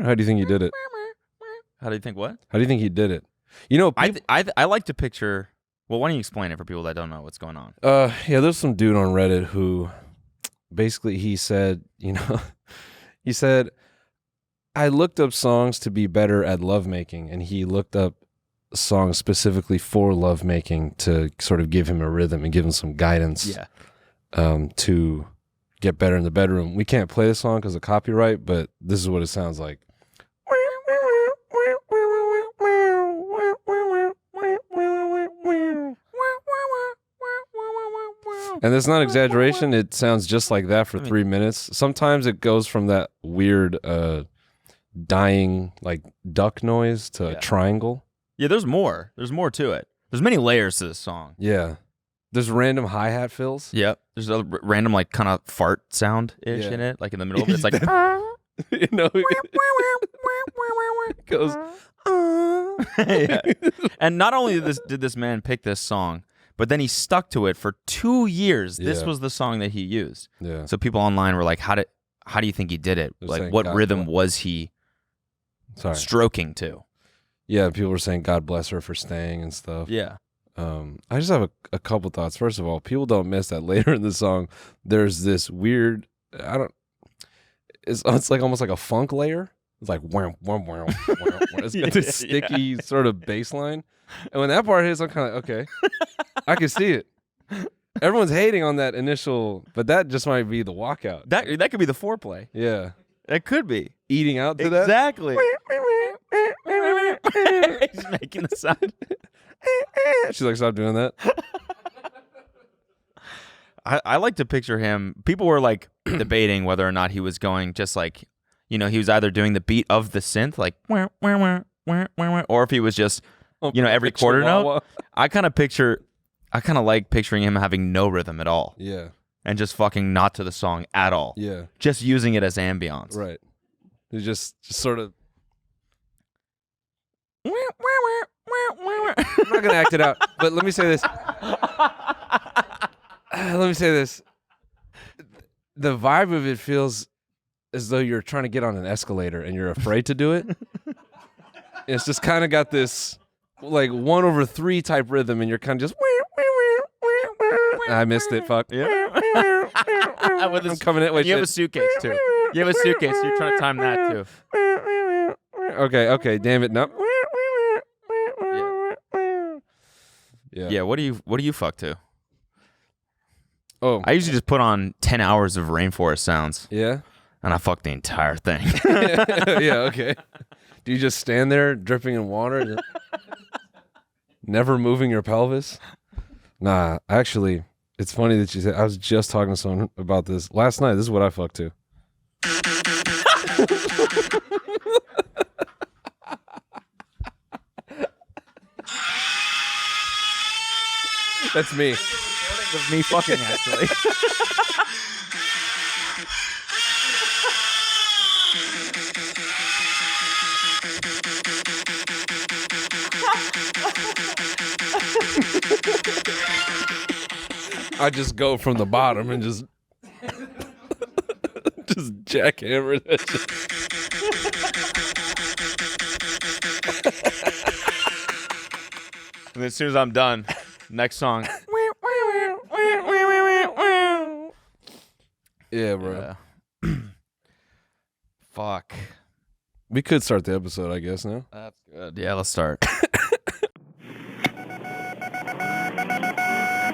How do you think he did it? How do you think what? How do you think he did it? You know, I like to picture. Well, why don't you explain it for people that don't know what's going on? Yeah, there's some dude on Reddit who basically he said, he said, I looked up songs to be better at lovemaking, and he looked up songs specifically for lovemaking to sort of give him a rhythm and give him some guidance. Yeah. To get better in the bedroom. We can't play the song because of copyright, but this is what it sounds like. And it's not exaggeration. It sounds just like that for 3 minutes. Sometimes it goes from that weird dying like duck noise to a triangle. Yeah, there's more. There's more to it. There's many layers to this song. Yeah. There's random hi-hat fills. Yep. There's a random like kind of fart sound-ish in it. Like in the middle of it. It's like... It goes... Yeah. And not only did this man pick this song, but then he stuck to it for 2 years. This was the song that he used. Yeah. So people online were like, how do you think he did it? They're like, saying, what God rhythm bless. was he stroking to? Yeah, people were saying, God bless her for staying and stuff. Yeah. I just have a couple thoughts. First of all, people don't miss that later in the song, there's this weird, it's like almost like a funk layer. It's like, wham, wham, wham, wham, wham. It's got this sticky sort of bass line. And when that part hits, I'm kind of, okay, I can see it. Everyone's hating on that initial, but that just might be the walkout. That could be the foreplay. Yeah. It could be. Eating out to that? Exactly. He's making the sound. She's like, stop doing that. I like to picture him. People were like debating whether or not he was going just like, he was either doing the beat of the synth, like, or if he was just, every quarter note. I kind of like picturing him having no rhythm at all. Yeah. And just fucking not to the song at all. Yeah. Just using it as ambience. Right. He's just sort of. I'm not going to act it out, but let me say this. The vibe of it feels as though you're trying to get on an escalator and you're afraid to do it. It's just kind of got this like 1/3 type rhythm, and you're kind of just. I missed it. Fuck. Yeah. I'm coming in. Wait, you have a suitcase too. You have a suitcase. So you're trying to time that too. Okay. Damn it. Nope. Yeah. What do you fuck to? Oh, I usually just put on 10 hours of rainforest sounds. Yeah. And I fuck the entire thing. Yeah. Okay. Do you just stand there dripping in water, never moving your pelvis? Nah, actually, it's funny that you said. I was just talking to someone about this last night. This is what I fuck to. That's me. Of me fucking, actually. I just go from the bottom and just jackhammer that shit. And as soon as I'm done, next song. Yeah, bro. Fuck. We could start the episode, I guess, now. That's good. Yeah, let's start.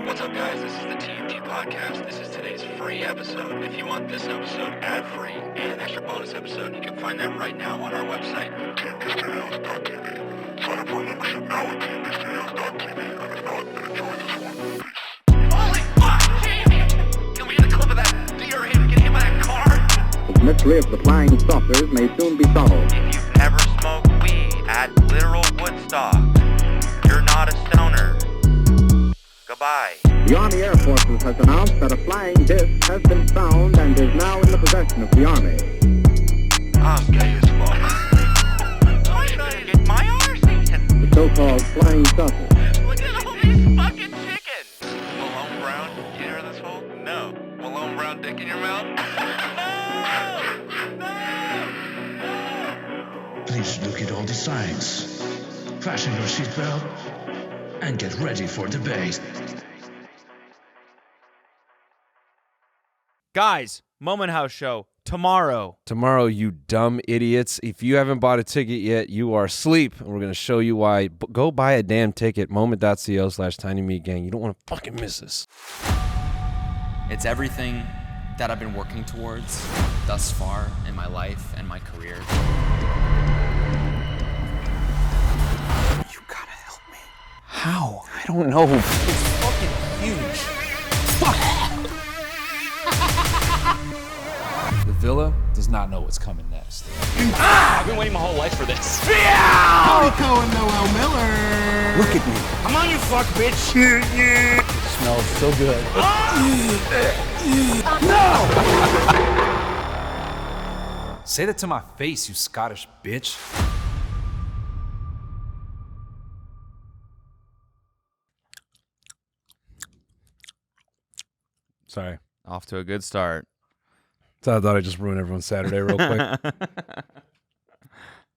What's up, guys? This is the TMG podcast. This is today's free episode. If you want this episode ad-free and an extra bonus episode, you can find that right now on our website, tmgstudios.tv. Sign up for a membership now at tmgstudios.tv. And if not, then enjoy this one. Holy fuck, Jamie! Can we get a clip of that deer getting hit by that car? The mystery of the flying saucers may soon be solved. If you've never smoked weed at literal Woodstock, you're not a stoner. Goodbye. The Army Air Forces has announced that a flying disc has been found and is now in the possession of the Army. I'm gay as fuck. I'm trying to get my arse eaten. The so-called flying saucer. Look at all these fucking chickens. Malone Brown, you hear this hole? No. Malone Brown dick in your mouth? No! No! No! look at all the signs. Fasten your seatbelt and get ready for debate. Guys, Moment House show tomorrow. Tomorrow, you dumb idiots. If you haven't bought a ticket yet, you are asleep. And we're going to show you why. Go buy a damn ticket. Moment.co/tinymeatgang. You don't want to fucking miss this. It's everything that I've been working towards thus far in my life and my career. You gotta help me. How? I don't know. It's fucking huge. The villa does not know what's coming next. I've been waiting my whole life for this. Cody and Noel Miller. Look at me. I'm on you, fuck bitch. Smells so good. Say that to my face, you Scottish bitch. Sorry. Off to a good start. So I thought I'd just ruin everyone's Saturday real quick.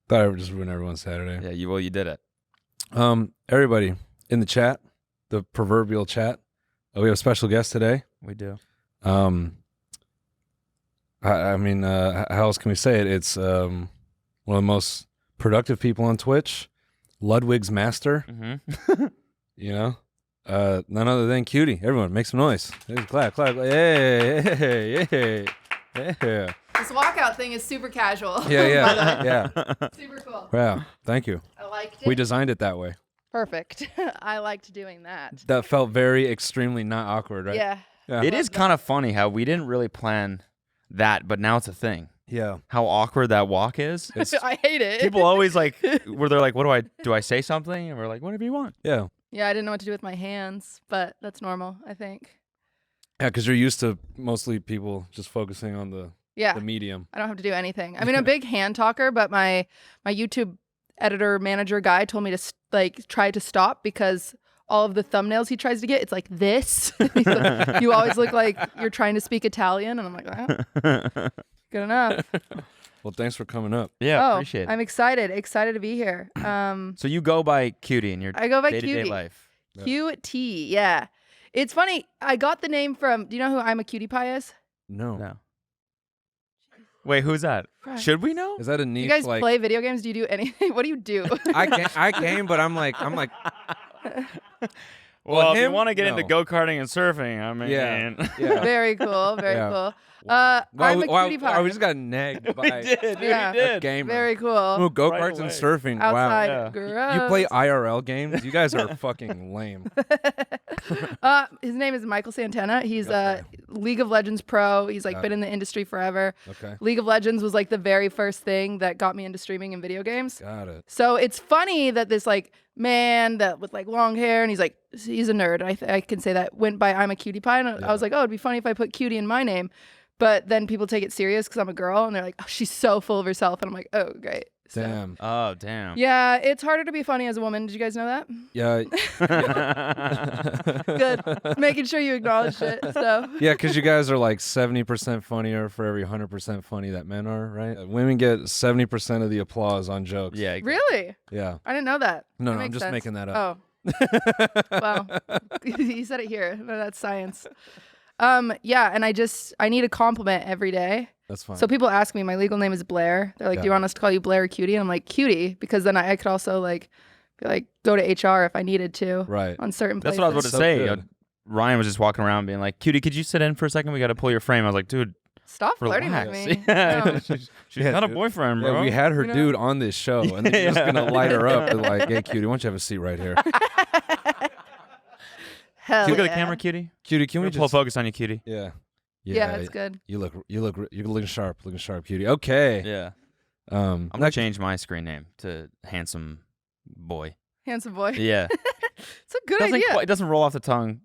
Thought I would just ruin everyone's Saturday. Yeah, you did it. Everybody in the chat, the proverbial chat, we have a special guest today. We do. I mean, how else can we say it? It's one of the most productive people on Twitch, Ludwig's master. Mm-hmm. You know, none other than QT. Everyone, make some noise. Clap, clap. Hey, hey, yeah. This walkout thing is super casual. Yeah. Super cool. Wow, thank you. I liked it. We designed it that way. Perfect. I liked doing that. That felt very extremely not awkward, right? Yeah. It is kind of funny how we didn't really plan that, but now it's a thing. Yeah. How awkward that walk is. I hate it. People always like, where they're like, do I say something? And we're like, whatever you want. Yeah. Yeah, I didn't know what to do with my hands, but that's normal, I think. Yeah, because you're used to mostly people just focusing on the medium. I don't have to do anything. I mean, I'm a big hand talker, but my YouTube editor manager guy told me to try to stop because all of the thumbnails he tries to get, it's like this. He's like, you always look like you're trying to speak Italian, and I'm like, good enough. Well, thanks for coming up. Yeah, appreciate it. I'm excited to be here. So you go by QT in your day-to-day life. QT, yeah. It's funny. I got the name from. Do you know who I'm a Cutie Pie is? No. Wait, who's that? Right. Should we know? Is that a niche? You guys play video games? Do you do anything? What do you do? I came, but I'm like. Well, if you want to get into go-karting and surfing, I mean. Yeah. Very cool. Very cool. I'm a Cutie Pie. We just got nagged by we did. a gamer. Very cool. Oh, go-karts and surfing. Outside, Wow. gross. You play IRL games? You guys are fucking lame. His name is Michael Santana. He's a League of Legends pro. He's been in the industry forever. Okay. League of Legends was the very first thing that got me into streaming and video games. Got it. So it's funny that this man that with long hair, and he's a nerd. I can say that, went by I'm a Cutie Pie, and I was like, oh, it'd be funny if I put Cutie in my name. But then people take it serious because I'm a girl, and they're like, oh, she's so full of herself, and I'm like, oh, great. So, Damn. Oh, damn. yeah, it's harder to be funny as a woman. Did you guys know that? Yeah. Good. Making sure you acknowledge it. So. Yeah, because you guys are 70% funnier for every 100% funny that men are, right? Women get 70% of the applause on jokes. Yeah. Really? Yeah. I didn't know that. No, That I'm makes just sense. making that up. Oh. Wow. You said it here. No, that's science. Yeah, and I need a compliment every day. That's fine. So people ask me, my legal name is Blair. They're like, do you want us to call you Blair or Cutie? And I'm like, Cutie, because then I could also go to HR if I needed to. Right. On certain places. That's what I was about to So say. good. Ryan was just walking around being like, Cutie, could you sit in for a second? We got to pull your frame. I was like, dude, Stop flirting with relax. me. Yeah. No. She's got a boyfriend, bro. Yeah, we had her You know? dude on this show, and they're just going to light her up. They're like, hey, Cutie, why don't you have a seat right here? Hell Look yeah. at the camera, Cutie. Cutie, can we Pull just... focus on you, Cutie. Yeah. Yeah, that's good. You're looking sharp, Cutie. Okay. Yeah. I'm I'm going to change my screen name to Handsome Boy. Handsome boy. Yeah. It's a good idea. It doesn't roll off the tongue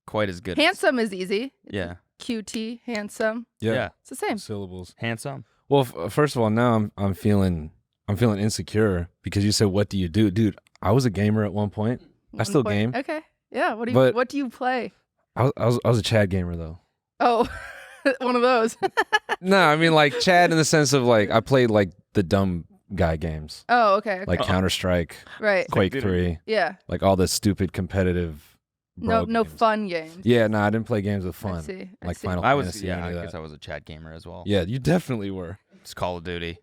quite as good. Handsome is easy. Yeah. QT, handsome. Yeah. It's the same. Syllables. Handsome. Well, first of all, now I'm feeling insecure because you said, "What do you do, dude?" I was a gamer at one point. I still game. Okay. Yeah. What do you play? I was a Chad gamer though. Oh, one of those. No, I mean Chad in the sense of I played the dumb guy games. Oh, okay. Like Counter-Strike, Right. Quake 3, Yeah. like all the stupid competitive No games. fun games. Yeah, no, I didn't play games with fun. I see. Like Final I was, Fantasy. yeah, any I of guess that. I was a chat gamer as well. Yeah, you definitely were. It's Call of Duty.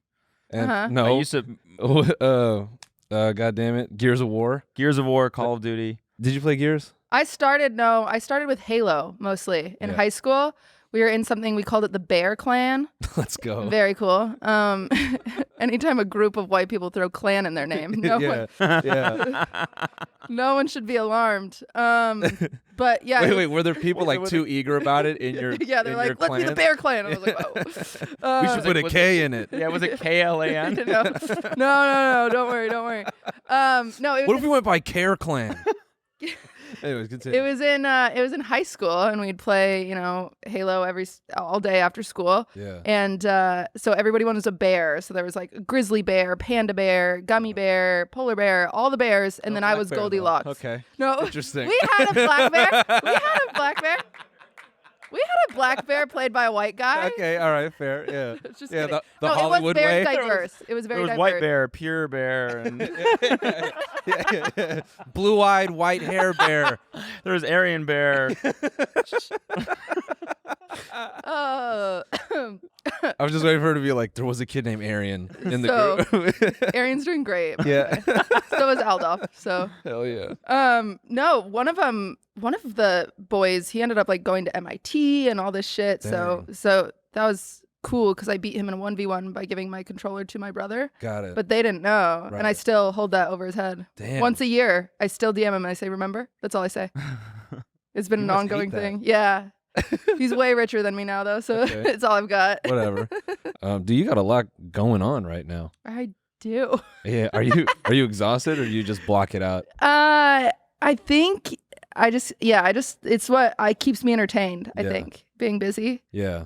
And Uh-huh. I no, used to God damn it, Gears of War. Gears of War, Call of Duty. Did you play Gears? I started with Halo mostly in Yeah. high school. We were in something we called it the Bear Clan. Let's go. Very cool. Anytime a group of white people throw clan in their name, yeah, yeah. no one should be alarmed. But yeah, Wait, were there people like too eager about it in your? yeah, they're in like, your let's be the clan? Bear Clan. And I was like, oh. We should put a K in it. Yeah, was it KLAN? no, don't worry. No, it What was, if we went by Care Clan? Anyways, continue. it was in high school, and we'd play, Halo all day after school. Yeah. And so everybody was a bear. So there was like a grizzly bear, panda bear, gummy bear, polar bear, all the bears, and then I Black was bear, though. Goldilocks. Okay. No, Interesting. We had a black bear. We had a black bear played by a white guy. Okay, all right, fair. Yeah. It's just yeah, kidding. the No, Hollywood it was very way. diverse. It was There very was diverse. White Bear, Pure Bear, and Yeah. Blue-eyed, white hair bear. there was Aryan Bear. I was just waiting for her to be like, there was a kid named Arian in the So- group. Arian's doing great. by the Yeah. way. So was Aldolf. So Hell yeah. no, one of the boys, he ended up like going to MIT and all this shit. So that was cool because I beat him in a 1v1 by giving my controller to my brother. Got it. But they didn't know. And I Right. still hold that over his head. Damn. Once a year, I still DM him and I say, remember? That's all I say. It's been You an must ongoing hate that. thing. Yeah. He's way richer than me now, though. So Okay. it's all I've got. Whatever. Do you got a lot going on right now? I do. Yeah. Are you exhausted or do you just block it out? I think it's what keeps me entertained, I Yeah. think, being busy. Yeah.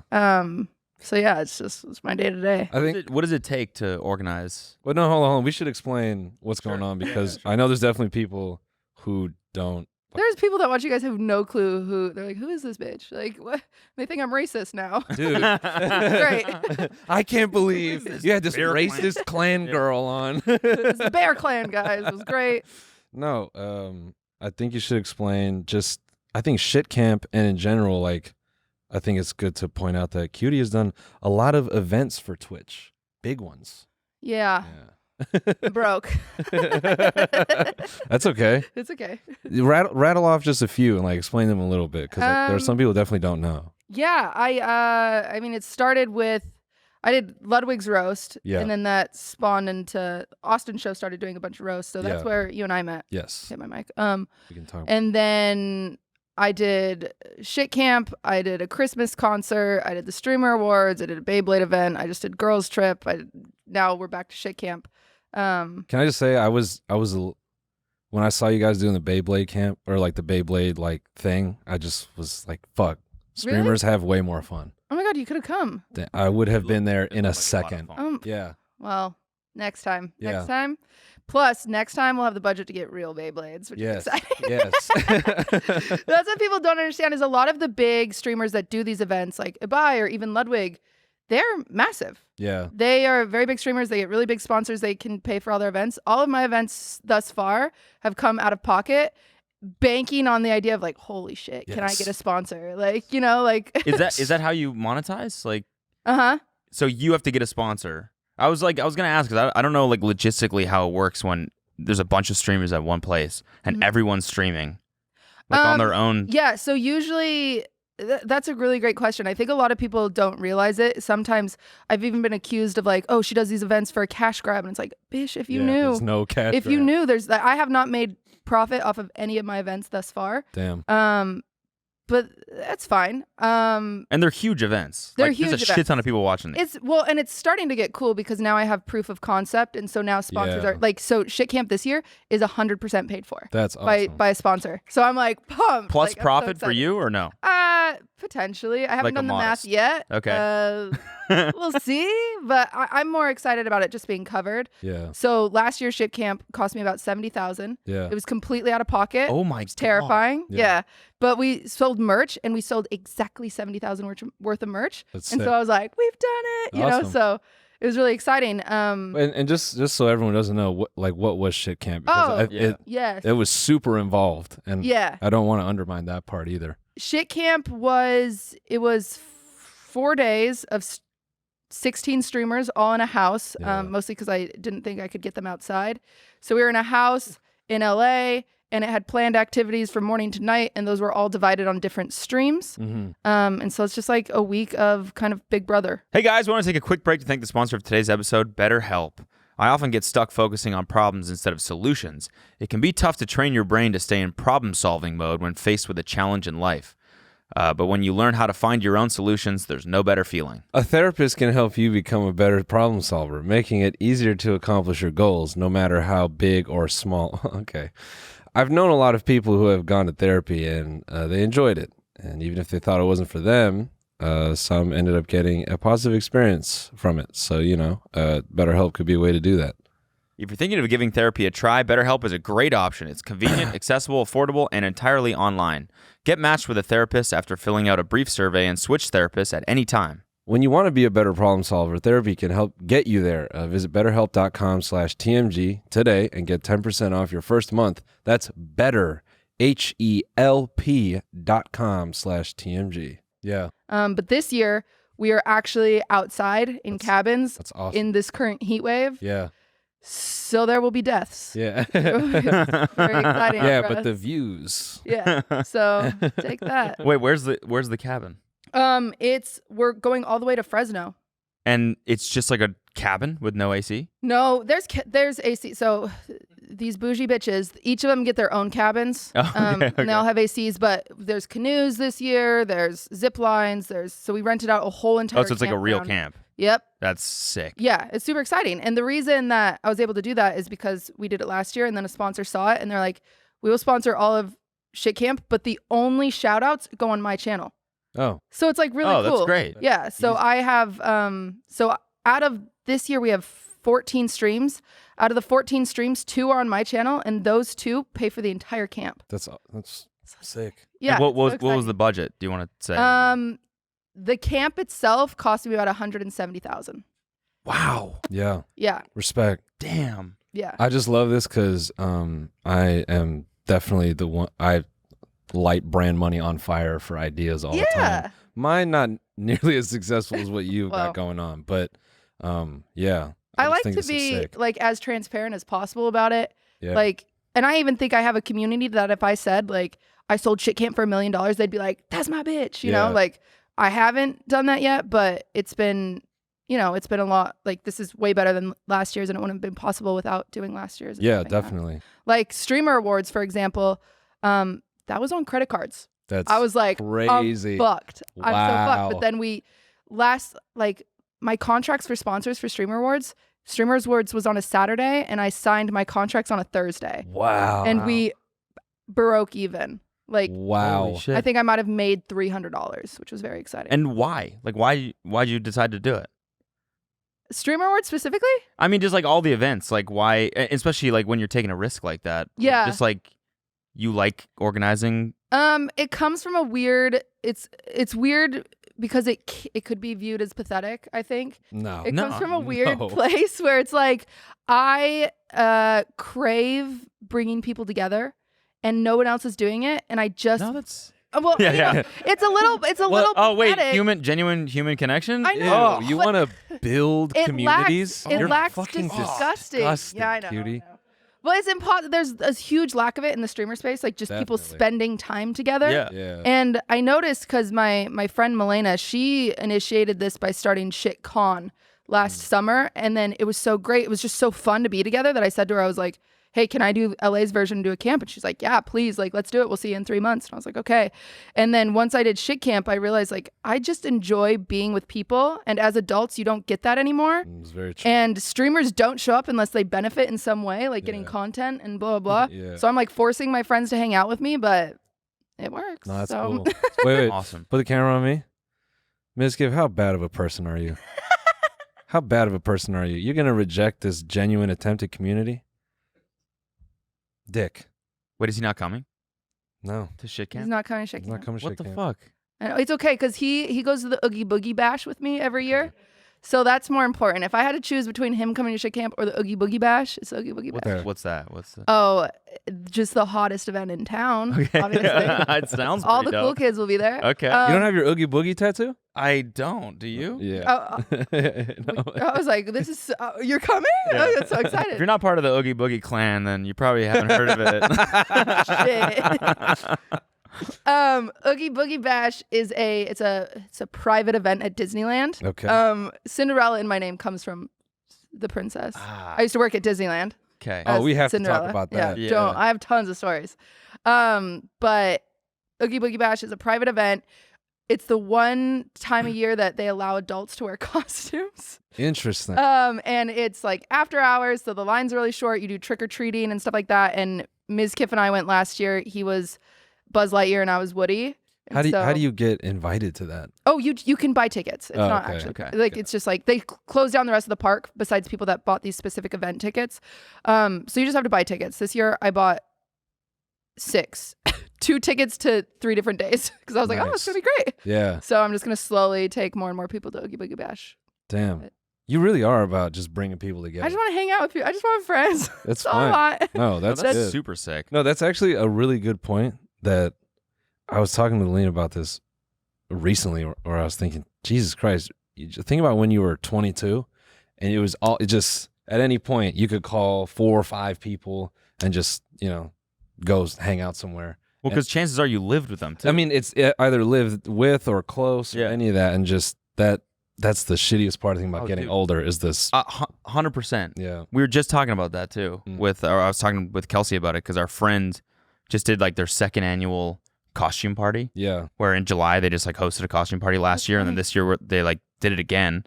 So yeah, it's my day to day. I think. What does it take to organize? Well, no, hold on. We should explain what's going on because I know there's definitely people who don't. There's people that watch you guys have no clue who they're like, who is this bitch? Like, what? They think I'm racist now. Dude. Great. I can't believe you had this bear racist clan girl on. It's the Bear Clan, guys. It was great. No, I think you should explain just, I think shit camp and in general, like, I think it's good to point out that QT has done a lot of events for Twitch. Big ones. Yeah. Yeah. Broke. That's okay. It's okay. Rattle off just a few and like explain them a little bit because there are some people who definitely don't know. Yeah, I mean, it started with I did Ludwig's roast, Yeah. and then that spawned into Austin's show. Started doing a bunch of roasts, so that's Yeah. where you and I met. Yes, Hit my mic. we can talk. And then I did Shit Camp. I did a Christmas concert. I did the Streamer Awards. I did a Beyblade event. I just did Girls Trip. Now we're back to Shit Camp. Can I just say I was when I saw you guys doing the Beyblade camp or like the Beyblade like thing, I just was like, fuck. Streamers have way more fun. Oh my god, you could have come. I would have been there in a second. Yeah. Well, next time. Yeah. Next time. Plus, next time we'll have the budget to get real Beyblades, which Yes. is exciting. Yes. That's what people don't understand is a lot of the big streamers that do these events, like Ibai or even Ludwig, they're massive. Yeah. They are very big streamers. They get really big sponsors. They can pay for all their events. All of my events thus far have come out of pocket, banking on the idea of like, holy shit, can I Yes. get a sponsor? Like, you know, like Is that how you monetize? Like, uh-huh. so you have to get a sponsor. I was gonna ask because I don't know like logistically how it works when there's a bunch of streamers at one place and everyone's streaming like on their own. Yeah, so usually that's a really great question. I think a lot of people don't realize it. Sometimes I've even been accused of like, oh, she does these events for a cash grab, and it's like, bish, if you knew, There's no cash. if you grab. knew, I have not made profit off of any of my events thus far. Damn. But that's fine. And they're huge events. They're like, huge There's a shit events. ton of people watching it. And it's starting to get cool because now I have proof of concept, and so now sponsors Yeah. are like, so Shit Camp this year is 100% paid for That's awesome. by a sponsor. So I'm like pumped. Plus Like, I'm so profit for excited. you or no? Potentially. I haven't Like a done the modest. math yet. Okay. We'll see. But I'm more excited about it just being covered. Yeah. So last year's Shit Camp cost me about $70,000. Yeah. It was completely out of pocket. Oh my god. Terrifying. Yeah. Yeah. But we sold merch, and we sold exactly $70,000 worth of merch. That's And sick. so I was like, we've done it. You know, Awesome. so it was really exciting. And just so everyone doesn't know, what was shit camp? Because Yes. it was super involved, and Yeah. I don't want to undermine that part either. Shit camp was 4 days of 16 streamers all in a house, mostly because I didn't think I could get them outside. So we were in a house in LA, and it had planned activities from morning to night, and those were all divided on different streams. And so it's just like a week of kind of Big Brother. Hey guys, we want to take a quick break to thank the sponsor of today's episode, BetterHelp. I often get stuck focusing on problems instead of solutions. It can be tough to train your brain to stay in problem-solving mode when faced with a challenge in life. But when you learn how to find your own solutions, there's no better feeling. A therapist can help you become a better problem solver, making it easier to accomplish your goals, no matter how big or small. Okay. I've known a lot of people who have gone to therapy, and they enjoyed it. And even if they thought it wasn't for them, some ended up getting a positive experience from it. So, BetterHelp could be a way to do that. If you're thinking of giving therapy a try, BetterHelp is a great option. It's convenient, accessible, affordable, and entirely online. Get matched with a therapist after filling out a brief survey and switch therapists at any time. When you want to be a better problem solver, therapy can help get you there. Visit betterhelp.com/TMG today and get 10% off your first month. That's betterhelp.com/TMG. Yeah. But this year, we are actually outside in cabins. That's awesome. In this current heat wave. Yeah. So there will be deaths. Yeah. Very exciting. Yeah, for but us. the views. Yeah. So take that. Wait, where's the cabin? We're going all the way to Fresno. And it's just like a cabin with no AC? No, there's AC. So these bougie bitches, each of them get their own cabins. Okay. And they all have ACs, but there's canoes this year, there's zip lines, so we rented out a whole entire Oh, so it's like a real campground. camp. Yep. That's sick. Yeah, it's super exciting. And the reason that I was able to do that is because we did it last year, and then a sponsor saw it, and they're like, we will sponsor all of Shit Camp, but the only shout outs go on my channel. Oh. So it's like really cool. Oh, that's great. Yeah. So I have so out of this year we have 14 streams. Out of the 14 streams, 2 are on my channel, and those 2 pay for the entire camp. That's sick. Yeah. And what was exciting. the budget? Do you want to say? The camp itself cost me about $170,000. Wow. Yeah. Yeah. Respect. Damn. Yeah. I just love this because I am definitely the one. I light brand money on fire for ideas all the time. Mine not nearly as successful as what you've got going on, but yeah. I like think to this is be sick. like as transparent as possible about it. Yeah. Like, and I even think I have a community that if I said like I sold Shit Camp for $1 million, they'd be like, "That's my bitch," you know. Like I haven't done that yet, but it's been, it's been a lot. Like this is way better than last year's, and it wouldn't have been possible without doing last year's. Yeah, definitely. Like streamer awards, for example, that was on credit cards. I was like, crazy. I'm fucked. I'm so fucked. But then my contracts for sponsors for Streamer Awards was on a Saturday, and I signed my contracts on a Thursday. Wow. And we broke even. Like, wow. I think I might have made $300, which was very exciting. And why? Like, why'd you decide to do it? Streamer Awards specifically? I mean, just like all the events. Like, why? Especially like when you're taking a risk like that. Yeah. Just like you like organizing. It comes from a weird. It's weird because it could be viewed as pathetic. I think. No. It comes from a weird place where it's like I crave bringing people together, and no one else is doing it, and I just. No, that's. Well, Yeah. It's a little. Oh wait, pathetic. genuine human connection. I know. You want to build communities? It You're lacks fucking disgusting. Yeah, I know. cutie. Well, it's impossible. There's a huge lack of it in the streamer space, like just people Definitely. spending time together. Yeah. And I noticed because my friend Milena, she initiated this by starting Shit Con last summer, and then it was so great. It was just so fun to be together that I said to her, I was like, "Hey, can I do LA's version and do a camp?" And she's like, "Yeah, please. Like, let's do it. We'll see you in 3 months." And I was like, "Okay." And then once I did Shit Camp, I realized like I just enjoy being with people, and as adults, you don't get that anymore. It's very true. And streamers don't show up unless they benefit in some way, like getting content and blah, blah, blah. Yeah. So I'm like forcing my friends to hang out with me, but it works. No, that's so. cool. Wait. Awesome. Put the camera on me. Ms. Gibb, how bad of a person are you? How bad of a person are you? You're going to reject this genuine attempt at community? Dick. Wait, is he not coming No. to Shit Camp? He's not coming to Shit He's not Camp. coming to What shit the camp. fuck? I know, it's okay because he goes to the Oogie Boogie Bash with me every year. So that's more important. If I had to choose between him coming to shit camp or the Oogie Boogie Bash, it's Oogie Boogie Bash. What's that? What's that? Oh, just the hottest event in town. Okay. Obviously. It sounds All the pretty cool dope. kids will be there. Okay. You don't have your Oogie Boogie tattoo? I don't. Do you? Yeah. No. I was like, "This is you're coming? Yeah. I got so If excited." you're not part of the Oogie Boogie clan, then you probably haven't heard of it. Shit. Oogie Boogie Bash is it's a private event at Disneyland. Okay. Cinderella in my name comes from the princess. Ah. I used to work at Disneyland. Okay. Oh, as we have Cinderella. to talk about that. Yeah. Don't. I have tons of stories. But Oogie Boogie Bash is a private event. It's the one time a year that they allow adults to wear costumes. Interesting. And it's like after hours, so the line's really short. You do trick or treating and stuff like that. And Ms. Kiff and I went last year. He was Buzz Lightyear and I was Woody. How do you get invited to that? Oh, you can buy tickets. It's not okay, actually okay. like it's just like they close down the rest of the park besides people that bought these specific event tickets. So you just have to buy tickets. This year I bought 6, 2 tickets to 3 different days because I was like, oh, it's Nice. gonna be great. Yeah. So I'm just gonna slowly take more and more people to Oogie Boogie Bash. Damn. You really are about just bringing people together. I just want to hang out with you. I just want friends. That's all I fine. want. No, that's good. super sick. No, that's actually a really good point that I was talking to Lean about this recently, or I was thinking, Jesus Christ, you just think about when you were 22 and it just, at any point you could call 4 or 5 people and just, go hang out somewhere. Well, because chances are you lived with them too. I mean, it's either lived with or close or any of that. And just that's the shittiest part of the thing about getting older is this. 100%. Yeah. We were just talking about that too. I was talking with Kelsey about it because our friend just did like their 2nd annual costume party. Yeah. Where in July they just like hosted a costume party last year, and then this year they like did it again.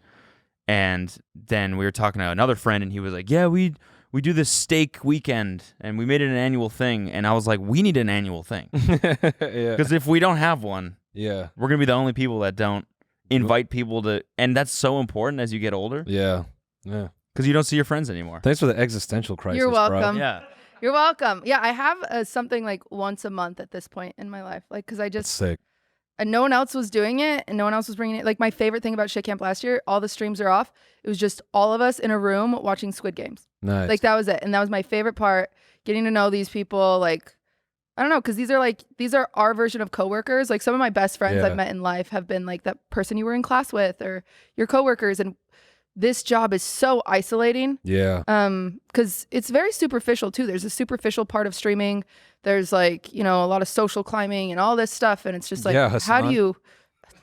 And then we were talking to another friend, and he was like, "Yeah, we do this steak weekend, and we made it an annual thing." And I was like, "We need an annual thing because if we don't have one, yeah, we're gonna be the only people that don't invite people to." And that's so important as you get older. Yeah. Yeah. Because you don't see your friends anymore. Thanks for the existential crisis. You're welcome. Bro. Yeah. You're welcome. Yeah, I have something like once a month at this point in my life, like because I That's just sick. and no one else was doing it, and no one else was bringing it. Like my favorite thing about Shit Camp last year, all the streams are off. It was just all of us in a room watching Squid Games. Nice. Like that was it, and that was my favorite part. Getting to know these people, like I don't know, because these are our version of coworkers. Like some of my best friends I've met in life have been like that person you were in class with or your coworkers, and this job is so isolating. Yeah. Because it's very superficial too. There's a superficial part of streaming. There's like, a lot of social climbing and all this stuff. And it's just like, how do you,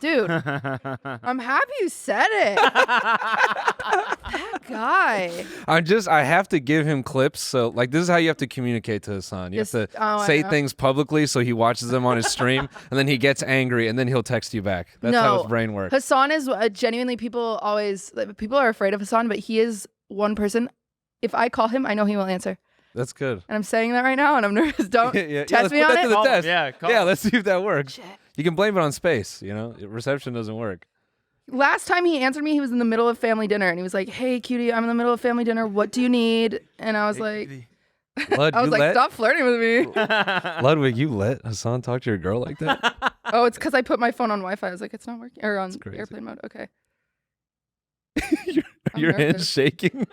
dude, I'm happy you said it. That guy. I have to give him clips. So like, this is how you have to communicate to Hasan. You have to say things publicly so he watches them on his stream and then he gets angry and then he'll text you back. That's how his brain works. Hasan is genuinely, people are afraid of Hasan, but he is one person. If I call him, I know he will answer. That's good. And I'm saying that right now and I'm nervous. Don't test let's me put on that it. to the test. Yeah, let's see if that works. Shit. You can blame it on space, reception doesn't work. Last time he answered me, he was in the middle of family dinner and he was like, "Hey, cutie, I'm in the middle of family dinner. What do you need?" And I was like, "Stop flirting with me." Ludwig, you let Hasan talk to your girl like that? Oh, it's because I put my phone on Wi-Fi. I was like, "It's not working," or on airplane mode. Okay. Your hand's shaking.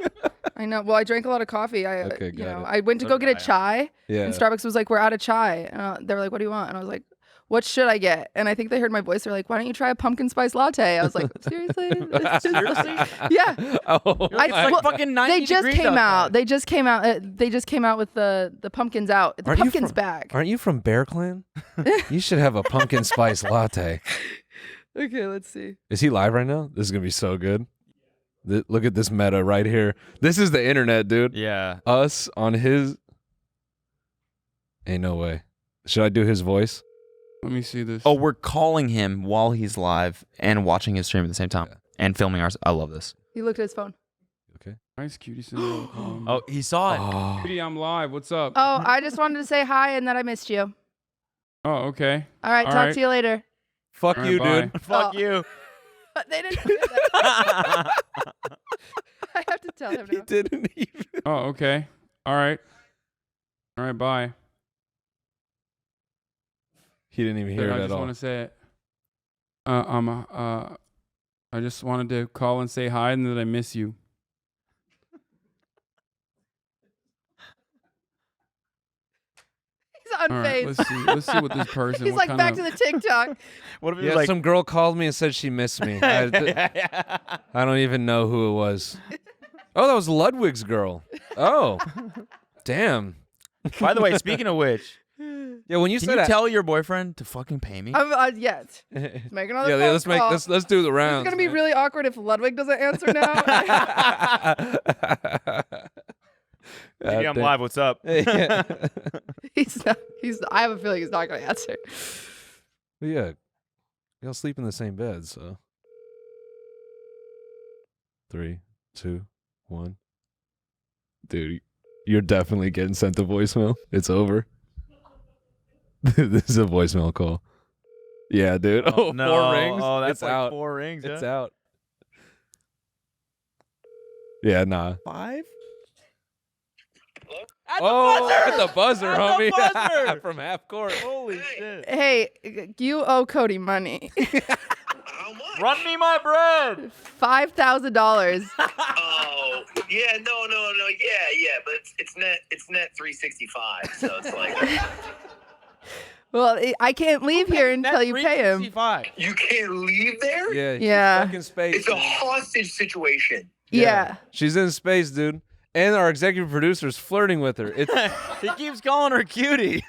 I know. Well, I drank a lot of coffee. Okay, got it. I went to go get a chai, and Starbucks was like, "We're out of chai." And they were like, "What do you want?" And I was like, "What should I get?" And I think they heard my voice. They're like, "Why don't you try a pumpkin spice latte?" I was like, "Seriously?" Yeah. Oh, fucking 90 they just degrees came out. outside. They just came out with the pumpkins out. The pumpkin's back. Aren't you from Bear Clan? You should have a pumpkin spice latte. Okay, let's see. Is he live right now? This is gonna be so good. Look at this meta right here. This is the internet, dude. Yeah. Us on his. Ain't no way. Should I do his voice? Let me see this. Oh, we're calling him while he's live and watching his stream at the same time and filming ours. I love this. He looked at his phone. Okay. Nice, QT Cinderella. Oh, he saw it. QT, I'm live. What's up? Oh, I just wanted to say hi and that I missed you. Oh, okay. All right, talk to you later. Fuck All you, right, dude. Fuck you. They didn't do that. I have to tell him now. He didn't even. Oh, okay. All right. All right, bye. He didn't even hear it I at just all. want to say it. I just wanted to call and say hi and that I miss you. He's All right, unfazed. let's see what this person. He's what like kind back of, to the TikTok. What if it Yeah, was like some girl called me and said she missed me. I don't even know who it was. Oh, that was Ludwig's girl. Oh, damn. By the way, speaking of which, Yeah, when you can said you that, tell your boyfriend to fucking pay me? Yeah, it's making another yeah, phone let's call. let's do the rounds. It's gonna be man. really awkward if Ludwig doesn't answer now. Maybe I'm live. What's up? He's not. I have a feeling he's not gonna answer. But yeah, y'all sleep in the same bed, so 3, 2, 1. Dude, you're definitely getting sent a voicemail. It's over. This is a voicemail call. Yeah, dude. Oh, no. 4 rings. Oh, that's it's like out. 4 rings. It's yeah. out. Yeah, nah. 5? At the buzzer, At the homie. buzzer! From half court. Holy shit. Hey, you owe Cody money. How much? Run me my bread. $5,000. Oh, yeah, no, yeah, but it's net 365, so it's like Well, I can't leave here until you pay him. you can't leave there. Yeah. she's Yeah. stuck in space. It's a hostage situation. Yeah. She's in space, dude. And our executive producer's flirting with her. It's He keeps calling her cutie.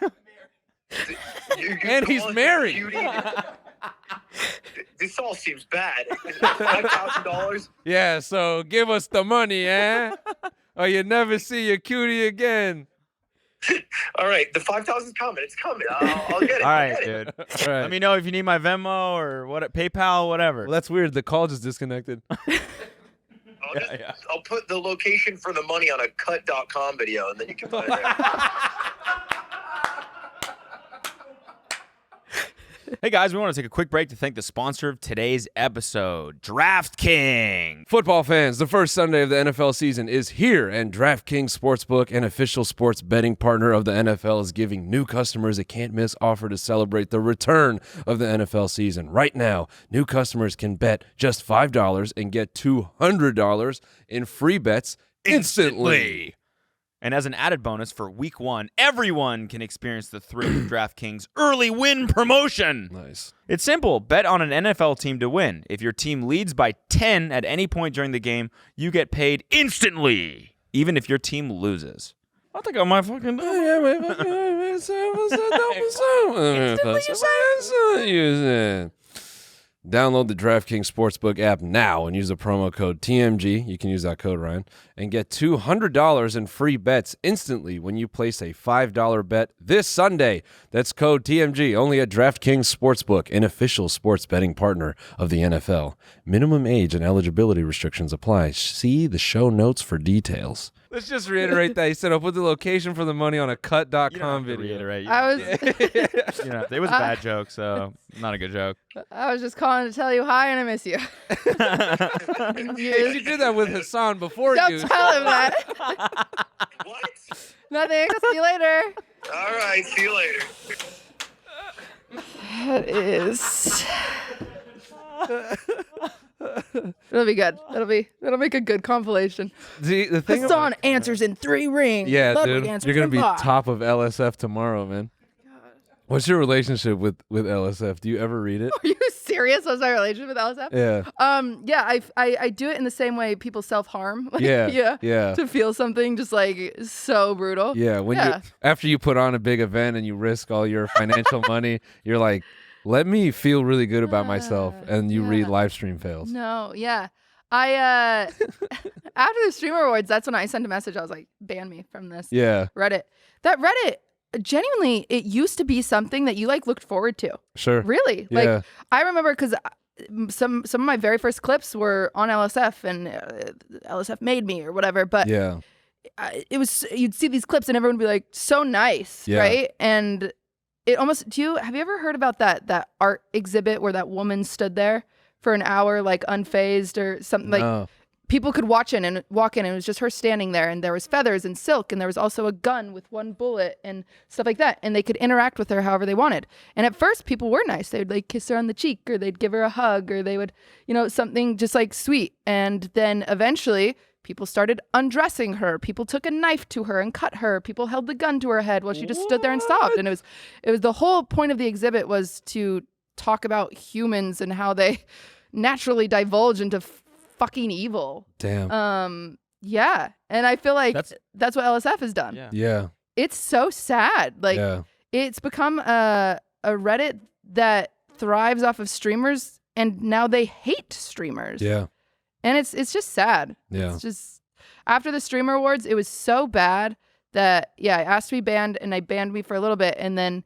And he's married. Cutie. This all seems bad. $5,000. yeah, so give us the money, eh? Or you never see your cutie again. All right, the 5,000's coming. It's coming. I'll get it. All I'll right, get it. dude. All right. Let me know if you need my Venmo or what, PayPal, whatever. Well, that's weird. The call just disconnected. I'll put the location for the money on a cut.com video, and then you can put it there. Hey guys, we want to take a quick break to thank the sponsor of today's episode, DraftKings. Football fans, the first Sunday of the NFL season is here, and DraftKings Sportsbook, an official sports betting partner of the NFL, is giving new customers a can't-miss offer to celebrate the return of the NFL season. Right now, new customers can bet just $5 and get $200 in free bets instantly. And as an added bonus for week 1, everyone can experience the thrill of DraftKings early win promotion. Nice. It's simple. Bet on an NFL team to win. If your team leads by 10 at any point during the game, you get paid instantly, even if your team loses. I think I might fucking Download the DraftKings Sportsbook app now and use the promo code TMG. You can use that code, Ryan, and get $200 in free bets instantly when you place a $5 bet this Sunday. That's code TMG, only at DraftKings Sportsbook, an official sports betting partner of the NFL. Minimum age and eligibility restrictions apply. See the show notes for details. Let's just reiterate that. He said, I'll put the location for the money on a cut.com video. Reiterate. I was It was a bad joke, so not a good joke. I was just calling to tell you hi and I miss you. You did that with Hasan before Don't you. tell him that. What? Nothing. I'll see you later. All right, see you later. That is. It'll be good. That'll make a good compilation. The thing Hasan answers in 3 rings. Yeah, Ludwig dude. answers You're going in to be 5. top of LSF tomorrow, man. What's your relationship with LSF? Do you ever read it? Are you serious? What's my relationship with LSF? Yeah. Yeah, I do it in the same way people self-harm. Like, Yeah. To feel something just like so brutal. Yeah. When you after you put on a big event and you risk all your financial money, you're like, let me feel really good about myself. And you read live stream fails. No, yeah. I after the Streamer Awards, that's when I sent a message. I was like, ban me from this. Yeah. Reddit. That Reddit, genuinely, it used to be something that you like looked forward to. Sure. Really? Yeah. Like I remember because some of my very first clips were on LSF and LSF made me or whatever. But yeah, it was, you'd see these clips and everyone would be like, so nice, right? And it almost, have you ever heard about that art exhibit where that woman stood there for an hour, like unfazed or something? Like people could walk in and it was just her standing there, and there was feathers and silk, and there was also a gun with one bullet and stuff like that, and they could interact with her however they wanted. And at first people were nice. They would like kiss her on the cheek, or they'd give her a hug, or they would, you know, something just like sweet. And then eventually people started undressing her. People took a knife to her and cut her. People held the gun to her head while she just stood there and stopped. And it was the whole point of the exhibit was to talk about humans and how they naturally divulge into fucking evil. Damn. Yeah. And I feel like that's what LSF has done. Yeah. It's so sad. Like it's become a Reddit that thrives off of streamers, and now they hate streamers. Yeah. And it's just sad. Yeah. It's just after the Streamer Awards, it was so bad that I asked to be banned, and I banned me for a little bit, and then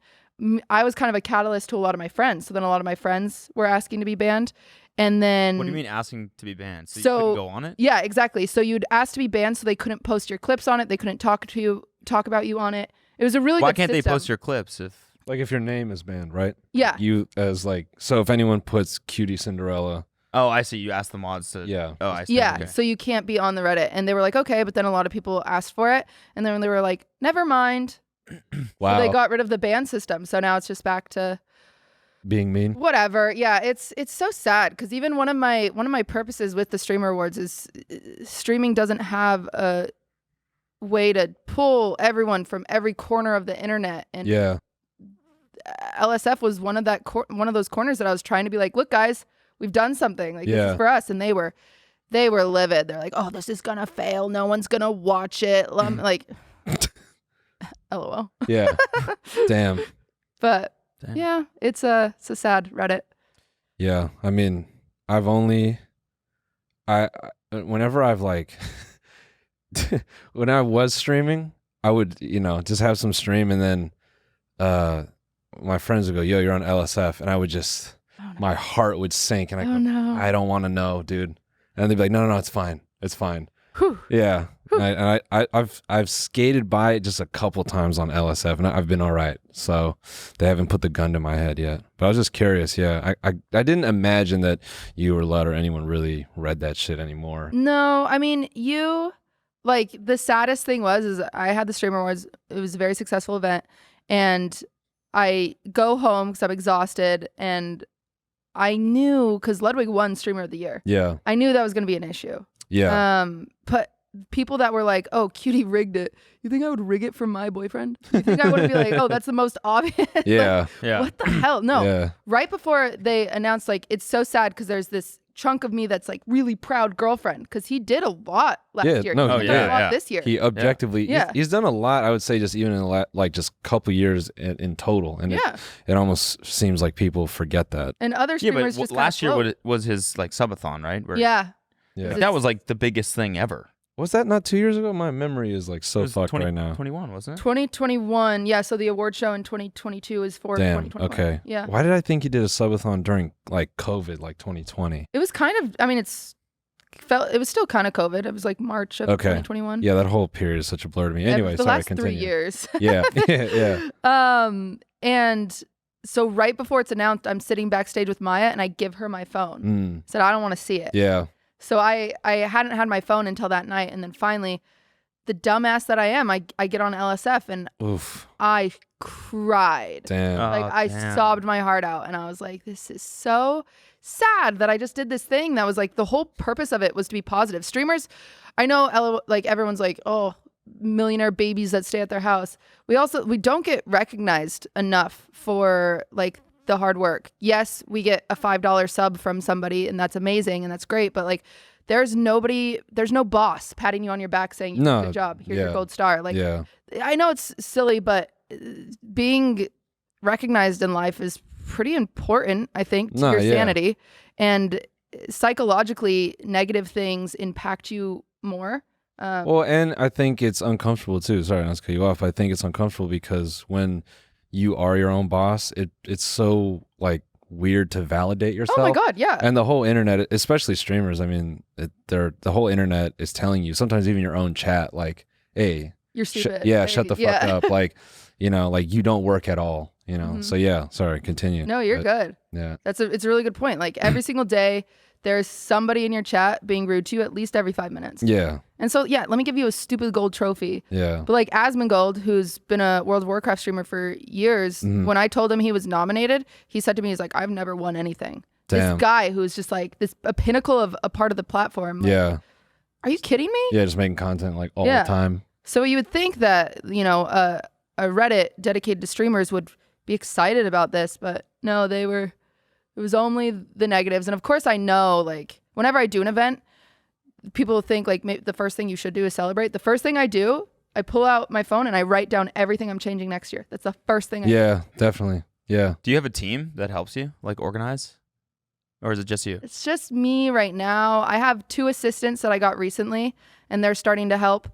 I was kind of a catalyst to a lot of my friends. So then a lot of my friends were asking to be banned. And then what do you mean asking to be banned? So you couldn't go on it? Yeah, exactly. So you'd ask to be banned, so they couldn't post your clips on it. They couldn't talk about you on it. It was a really Why good can't system. they post your clips if like if your name is banned, right? Yeah. You as like, so if anyone puts QT Cinderella. Oh, I see. You asked the mods to. Yeah. Oh, I see. Yeah. Okay. So you can't be on the Reddit. And they were like, okay, but then a lot of people asked for it. And then they were like, never mind. Wow. So they got rid of the ban system. So now it's just back to being mean. Whatever. Yeah, it's so sad because even one of my purposes with the Streamer Awards is streaming doesn't have a way to pull everyone from every corner of the internet. And yeah. LSF was one of those corners that I was trying to be like, look, guys, we've done something. Like this is for us. And they were livid. They're like, oh, this is gonna fail. No one's gonna watch it. Like, LOL. Yeah. Damn. But yeah, it's a sad Reddit. Yeah. I mean, whenever I've like, when I was streaming, I would, just have some stream, and then my friends would go, yo, you're on LSF. And I would just, my heart would sink. And I go, I don't want to know, dude. And they'd be like, no, it's fine. It's fine. Whew. Yeah. Whew. And I've skated by it just a couple times on LSF, and I've been all right. So they haven't put the gun to my head yet. But I was just curious. Yeah. I didn't imagine that you or Lud or anyone really read that shit anymore. No, I mean, the saddest thing is I had the Streamer Awards. It was a very successful event, and I go home because I'm exhausted, and I knew, because Ludwig won Streamer of the Year. Yeah. I knew that was going to be an issue. Yeah. But people that were like, oh, QT rigged it. You think I would rig it for my boyfriend? You think I would be like, oh, that's the most obvious? Yeah. Yeah. What the hell? No. Yeah. Right before they announced, like, it's so sad because there's this chunk of me that's like really proud girlfriend, because he did a lot last year. No, he did a lot this year. He objectively, he's done a lot, I would say, just even in just couple years in total. And it almost seems like people forget that. And other streamers but just last year was his like subathon, right? Where, yeah. That was like the biggest thing ever. Was that not 2 years ago? My memory is like so fucked right now. 2021, wasn't it? 2021. Yeah, so the award show in 2022 is for 2021. Okay. Yeah. Why did I think he did a subathon during like COVID, like 2020? It was kind of, I mean, it was still kind of COVID. It was like March of 2021. Yeah, that whole period is such a blur to me. Anyway, the sorry, last continue. 3 years. Yeah. Yeah. And so right before it's announced, I'm sitting backstage with Maya, and I give her my phone. Said, I don't want to see it. Yeah. So I hadn't had my phone until that night, and then finally, the dumbass that I am, I get on LSF, and I cried. Damn. I sobbed my heart out, and I was like, this is so sad that I just did this thing that was like, the whole purpose of it was to be positive. Streamers, I know, like, everyone's like, oh, millionaire babies that stay at their house. We don't get recognized enough for like the hard work. Yes, we get a $5 sub from somebody, and that's amazing and that's great, but like there's no boss patting you on your back saying you did a good job, here's your gold star. Like, I know it's silly, but being recognized in life is pretty important, I think, to your sanity. And psychologically, negative things impact you more. Well, and I think it's uncomfortable too. Sorry, not to cut you off. I think it's uncomfortable because when you are your own boss, it's so like weird to validate yourself. Oh my God, yeah. And the whole internet, especially streamers, I mean, the whole internet is telling you, sometimes even your own chat, like, hey, you're stupid. Shut the fuck up. Like, like you don't work at all, So yeah, sorry, continue. No, you're good. Yeah. It's a really good point. Like every single day, there's somebody in your chat being rude to you at least every 5 minutes. Yeah. And so, yeah, let me give you a stupid gold trophy. Yeah. But like Asmongold, who's been a World of Warcraft streamer for years, when I told him he was nominated, he said to me, he's like, I've never won anything. Damn. This guy who's just like a pinnacle of a part of the platform. Like, Yeah. Are you kidding me? Yeah, just making content like all Yeah. the time. So you would think that, you know, a Reddit dedicated to streamers would be excited about this, but no, it was only the negatives. And of course I know, like, whenever I do an event, people think like maybe the first thing you should do is celebrate. The first thing I do, I pull out my phone and I write down everything I'm changing next year. That's the first thing I do. Yeah, definitely. Yeah. Do you have a team that helps you, like organize? Or is it just you? It's just me right now. I have 2 assistants that I got recently, and they're starting to help.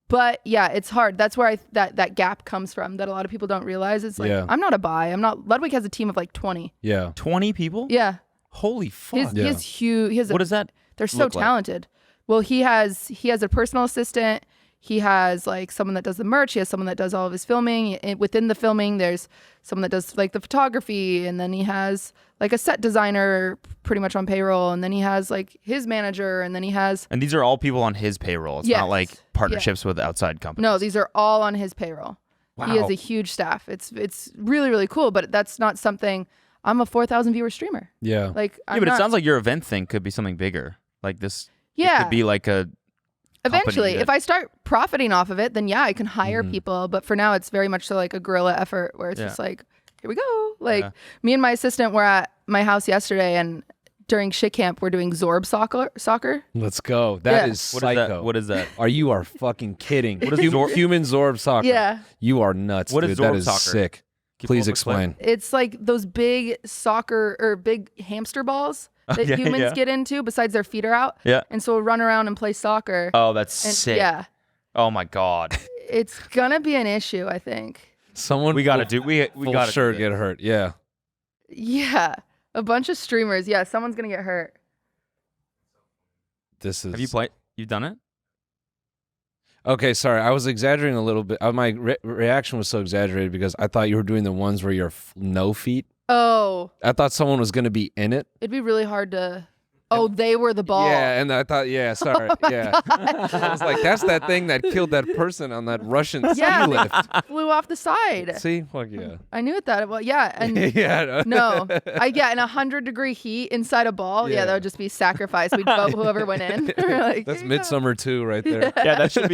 But yeah, it's hard. That's where that gap comes from that a lot of people don't realize. It's like, I'm not a buy. Ludwig has a team of like 20. Yeah. 20 people? Yeah. Holy fuck. He has huge. What does that They're so look like? talented. Well, he has a personal assistant. He has like someone that does the merch. He has someone that does all of his filming. Within the filming, there's someone that does like the photography, and then he has like a set designer pretty much on payroll, and then he has like his manager, and then he has. And these are all people on his payroll. It's not like partnerships with outside companies. No, these are all on his payroll. Wow. He has a huge staff. It's really, really cool, but that's not something. I'm a 4,000 viewer streamer. Yeah. Like, but it sounds like your event thing could be something bigger. Like this. Yeah. It could be like a. Eventually, that- if I start profiting off of it, then yeah, I can hire people. But for now, it's very much so like a guerrilla effort where it's just like, here we go. Like me and my assistant were at my house yesterday, and during shit camp, we're doing Zorb soccer. Let's go. That is psycho. What is that? You are fucking kidding. What is human Zorb soccer? Yeah. You are nuts. What dude. is That Zorb is soccer? sick. Can you Please pull up a clip? explain. It's like those big soccer or big hamster balls that humans get into besides their feet are out. Yeah. And so we'll run around and play soccer. Oh, that's And sick. yeah. Oh my god. It's gonna be an issue, I think. Someone We gotta do. We gotta sure do get hurt. Yeah. Yeah. A bunch of streamers. Yeah, someone's gonna get hurt. This is. Have you played? You've done it? Okay, sorry. I was exaggerating a little bit. My reaction was so exaggerated because I thought you were doing the ones where you're no feet. Oh. I thought someone was going to be in it. It'd be really hard to. Oh, they were the ball. Yeah, and I thought, sorry. Yeah. I was like, that's that thing that killed that person on that Russian ski lift. Flew off the side. See? Fuck yeah. I knew it that well. Yeah. And Yeah. no. In 100-degree heat inside a ball. Yeah, that would just be sacrifice. We'd vote whoever went in. We're like, That's Midsummer 2 right there. Yeah, that should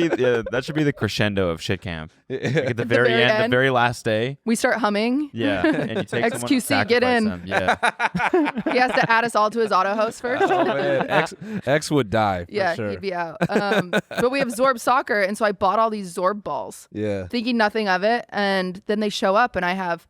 be the crescendo of shit camp. Like at the very end, the very last day. We start humming. Yeah, and you take someone and XQC, get in. sacrifice them. Yeah. He has to add us all to his auto host first. Oh, man. X would die. For Yeah, sure. he'd be out. But we have Zorb soccer, and so I bought all these Zorb balls. Yeah. Thinking nothing of it, and then they show up, and I have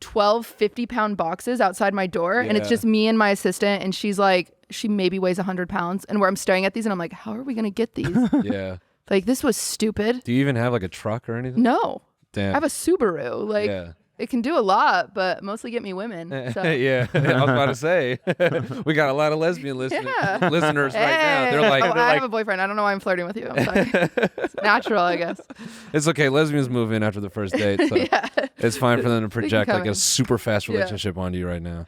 12 50-pound boxes outside my door, and it's just me and my assistant, and she's like, she maybe weighs 100 pounds, and where I'm staring at these, and I'm like, how are we gonna get these? Yeah. Like, this was stupid. Do you even have like a truck or anything? No. Damn. I have a Subaru. Like, it can do a lot, but mostly get me women. So. Yeah, I was about to say, we got a lot of lesbian listeners right now. They're like, I have a boyfriend. I don't know why I'm flirting with you. I'm sorry. It's natural, I guess. It's okay. Lesbians move in after the first date, so it's fine for them to project like a super fast relationship onto you right now.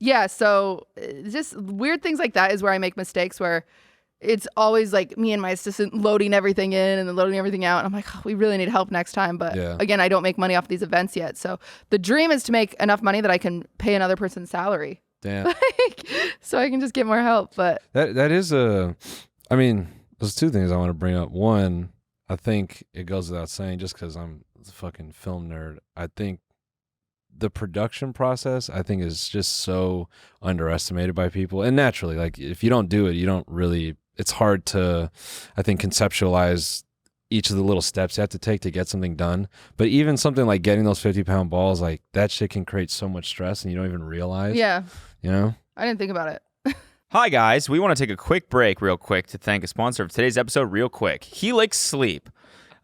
Yeah. So just weird things like that is where I make mistakes. Where it's always like me and my assistant loading everything in and then loading everything out. And I'm like, we really need help next time. But again, I don't make money off these events yet. So the dream is to make enough money that I can pay another person's salary. Damn. So I can just get more help. But that is I mean, there's 2 things I want to bring up. One, I think it goes without saying, just because I'm a fucking film nerd, I think the production process, I think, is just so underestimated by people. And naturally, like, if you don't do it, you don't really, it's hard to, I think, conceptualize each of the little steps you have to take to get something done. But even something like getting those 50-pound balls, like, that shit can create so much stress and you don't even realize. yeah, You know? I didn't think about it. Hi guys, we want to take a quick break real quick to thank a sponsor of today's episode real quick, Helix Sleep.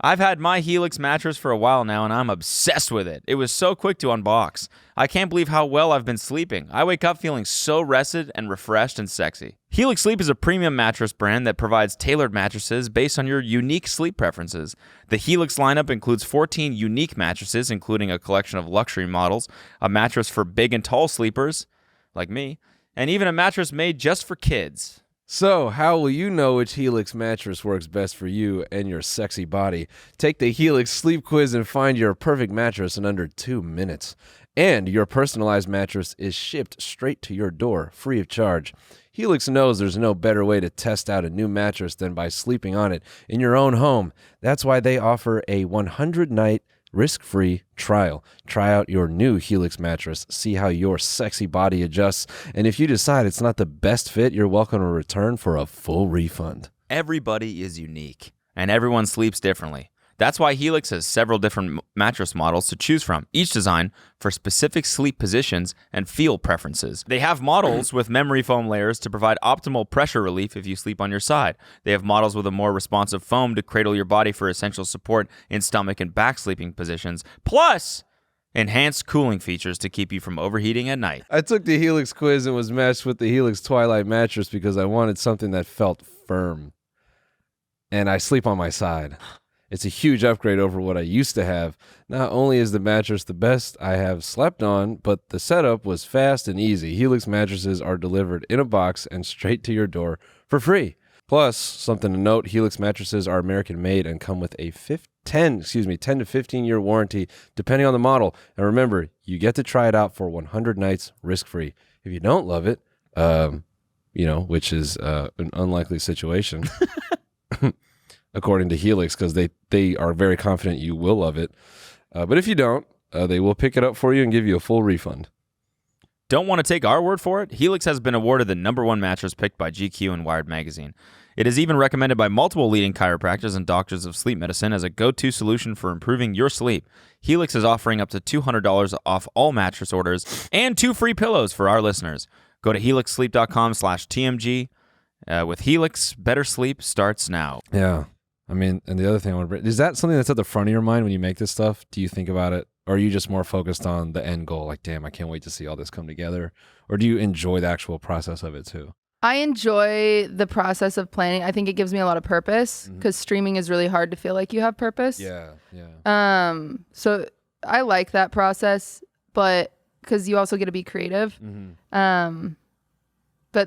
I've had my Helix mattress for a while now, and I'm obsessed with it. It was so quick to unbox. I can't believe how well I've been sleeping. I wake up feeling so rested and refreshed and sexy. Helix Sleep is a premium mattress brand that provides tailored mattresses based on your unique sleep preferences. The Helix lineup includes 14 unique mattresses, including a collection of luxury models, a mattress for big and tall sleepers, like me, and even a mattress made just for kids. So, how will you know which Helix mattress works best for you and your sexy body? Take the Helix sleep quiz and find your perfect mattress in under 2 minutes. And your personalized mattress is shipped straight to your door, free of charge. Helix knows there's no better way to test out a new mattress than by sleeping on it in your own home. That's why they offer a 100-night risk-free trial. Try out your new Helix mattress, see how your sexy body adjusts, and if you decide it's not the best fit, you're welcome to return for a full refund. Everybody is unique, and everyone sleeps differently. That's why Helix has several different mattress models to choose from, each designed for specific sleep positions and feel preferences. They have models with memory foam layers to provide optimal pressure relief if you sleep on your side. They have models with a more responsive foam to cradle your body for essential support in stomach and back sleeping positions, plus enhanced cooling features to keep you from overheating at night. I took the Helix quiz and was matched with the Helix Twilight mattress because I wanted something that felt firm. And I sleep on my side. It's a huge upgrade over what I used to have. Not only is the mattress the best I have slept on, but the setup was fast and easy. Helix mattresses are delivered in a box and straight to your door for free. Plus, something to note, Helix mattresses are American made and come with a 10 to 15 year warranty depending on the model. And remember, you get to try it out for 100 nights risk-free. If you don't love it, which is an unlikely situation, according to Helix, because they are very confident you will love it. But if you don't, they will pick it up for you and give you a full refund. Don't want to take our word for it? Helix has been awarded the #1 mattress picked by GQ and Wired Magazine. It is even recommended by multiple leading chiropractors and doctors of sleep medicine as a go-to solution for improving your sleep. Helix is offering up to $200 off all mattress orders and 2 free pillows for our listeners. Go to helixsleep.com/TMG. With Helix, better sleep starts now. Yeah. I mean, and the other thing I want to bring, is that something that's at the front of your mind when you make this stuff? Do you think about it? Or are you just more focused on the end goal? Like, damn, I can't wait to see all this come together. Or do you enjoy the actual process of it too? I enjoy the process of planning. I think it gives me a lot of purpose because streaming is really hard to feel like you have purpose. Yeah. So I like that process, but because you also get to be creative. But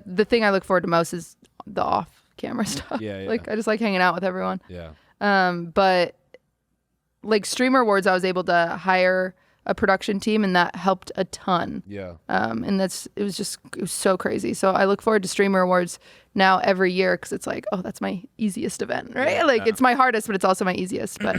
the thing I look forward to most is the off-camera stuff. Yeah. Like, I just like hanging out with everyone. Yeah. But like Streamer Awards, I was able to hire a production team, and that helped a ton. Yeah. And it was so crazy. So I look forward to Streamer Awards now every year because it's like, oh, that's my easiest event, right? Yeah. It's my hardest, but it's also my easiest. But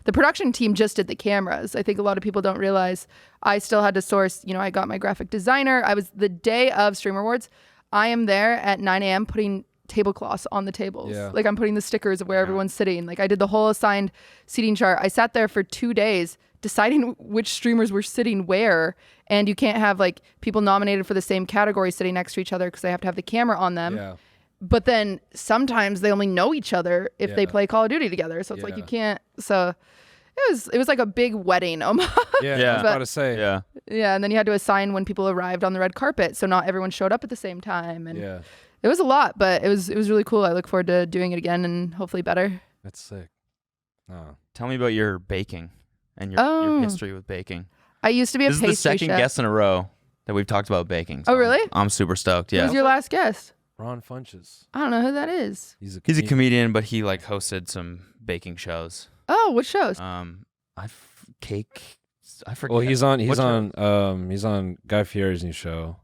the production team just did the cameras. I think a lot of people don't realize I still had to source, I got my graphic designer. I was the day of Streamer Awards. I am there at 9 a.m. putting tablecloths on the tables. Yeah. Like I'm putting the stickers of where everyone's sitting. Like I did the whole assigned seating chart. I sat there for 2 days deciding which streamers were sitting where, and you can't have like people nominated for the same category sitting next to each other because they have to have the camera on them. Yeah. But then sometimes they only know each other if they play Call of Duty together. So it's like you can't. So it was like a big wedding almost. Yeah. I was about to say. Yeah. Yeah, and then you had to assign when people arrived on the red carpet, so not everyone showed up at the same time. And Yeah. it was a lot, but it was really cool. I look forward to doing it again and hopefully better. That's sick. Oh. Tell me about your baking and your history with baking. I used to be a This is pastry the second chef. guest in a row that we've talked about baking. Oh, really? I'm super stoked. Yeah. Who's your last guest? Ron Funches. I don't know who that is. He's He's a comedian, but he like hosted some baking shows. Oh, what shows? Cake. I forget. Well, he's on What shows? he's on Guy Fieri's new show.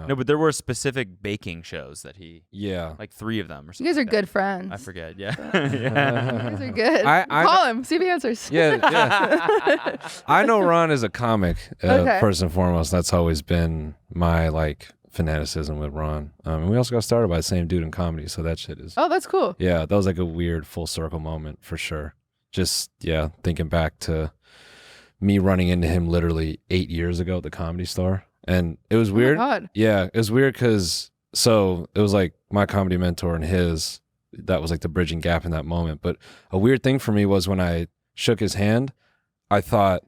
No, but there were specific baking shows that he, Yeah. like 3 of them or You something. guys are like that. good friends. I forget. Yeah. You guys are good. I Call him. See if he answers. Yeah. I know Ron is a comic, Okay. first and foremost. That's always been my like fanaticism with Ron. And we also got started by the same dude in comedy, so that shit is Oh, that's cool. yeah, that was like a weird full circle moment for sure. Just thinking back to me running into him literally 8 years ago at the Comedy Store. And it was weird. Oh my God. Yeah, it was weird because it was like my comedy mentor and his, that was like the bridging gap in that moment. But a weird thing for me was when I shook his hand, I thought,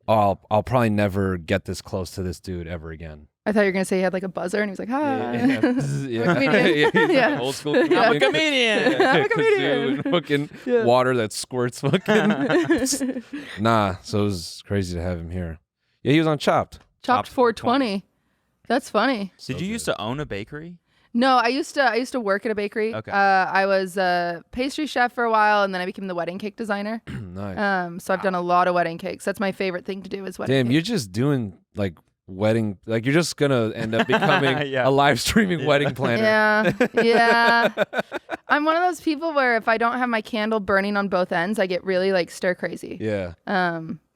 oh, I'll probably never get this close to this dude ever again. I thought you were going to say he had like a buzzer and he was like, hi. Yeah. Comedian. Yeah. Old school Yeah. comedian. I'm a comedian. I'm a comedian. Fucking Yeah. water that squirts fucking. Nah, so it was crazy to have him here. Yeah, he was on Chopped. Chopped 420. That's funny. Did you used to own a bakery? No, I used to work at a bakery. Okay. I was a pastry chef for a while, and then I became the wedding cake designer. Nice. So I've done a lot of wedding cakes. That's my favorite thing to do is wedding Damn, cakes. you're just doing like wedding, like you're just gonna end up becoming Yeah. a live streaming wedding planner. Yeah. I'm one of those people where if I don't have my candle burning on both ends, I get really like stir crazy. Yeah.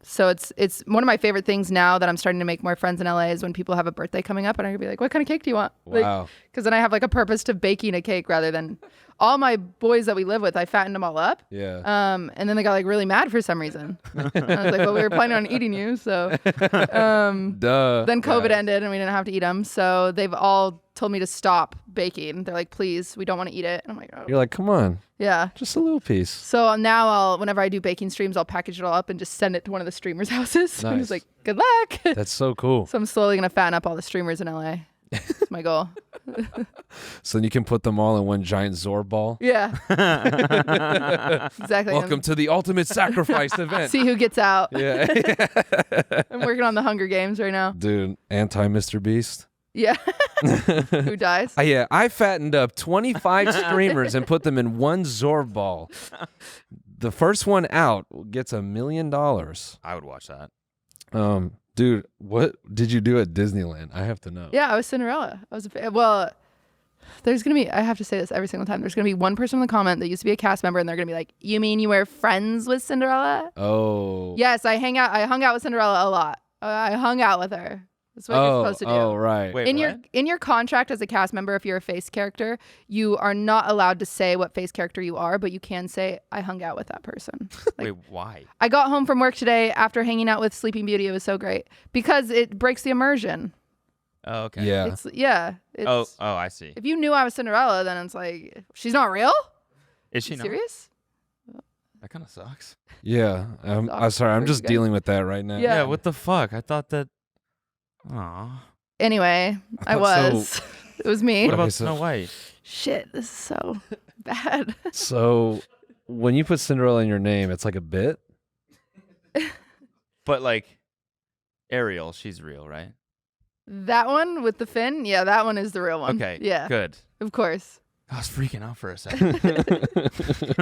So it's one of my favorite things now that I'm starting to make more friends in LA is when people have a birthday coming up and I can be like, what kind of cake do you want? Wow. Because then I have like a purpose to baking a cake rather than all my boys that we live with, I fattened them all up. Yeah. And then they got like really mad for some reason. I was like, well, we were planning on eating you. So Duh. then COVID ended and we didn't have to eat them. So they've all told me to stop baking. They're like, please, we don't want to eat it. And I'm like, oh. You're like, come on, Yeah. just a little piece. So now whenever I do baking streams, I'll package it all up and just send it to one of the streamers' houses. I'm Nice. just like, good luck. That's so cool. So I'm slowly going to fatten up all the streamers in LA. That's my goal. So then you can put them all in one giant Zorb ball. Yeah. Exactly. Welcome to the ultimate sacrifice event. See who gets out. Yeah. I'm working on the Hunger Games right now. Dude, anti Mr. Beast. Yeah. Who dies? Yeah, I fattened up 25 streamers and put them in one Zorb ball. The first one out gets $1 million. I would watch that. Dude, what did you do at Disneyland? I have to know. Yeah, I was Cinderella. There's going to be, I have to say this every single time. There's going to be one person in the comment that used to be a cast member and they're going to be like, you mean you were friends with Cinderella? Oh. Yes, I hung out with Cinderella a lot. I hung out with her. That's what you're supposed to do. Oh, right. Wait, In your contract as a cast member, if you're a face character, you are not allowed to say what face character you are, but you can say, I hung out with that person. Like, Wait, why? I got home from work today after hanging out with Sleeping Beauty. It was so great because it breaks the immersion. Oh, okay. Yeah. It's, I see. If you knew I was Cinderella, then it's like, she's not real? Is she not? Serious? That kind of sucks. Yeah. I'm sorry. I'm just dealing with that right now. Yeah. Yeah, what the fuck? I thought that. Aw. Anyway, I was. It was me. What about Okay, Snow White? Shit, this is so bad. So when you put Cinderella in your name, it's like a bit? But like, Ariel, she's real, right? That one with the fin? Yeah, that one is the real one. Okay. Yeah. Good. Of course. I was freaking out for a second.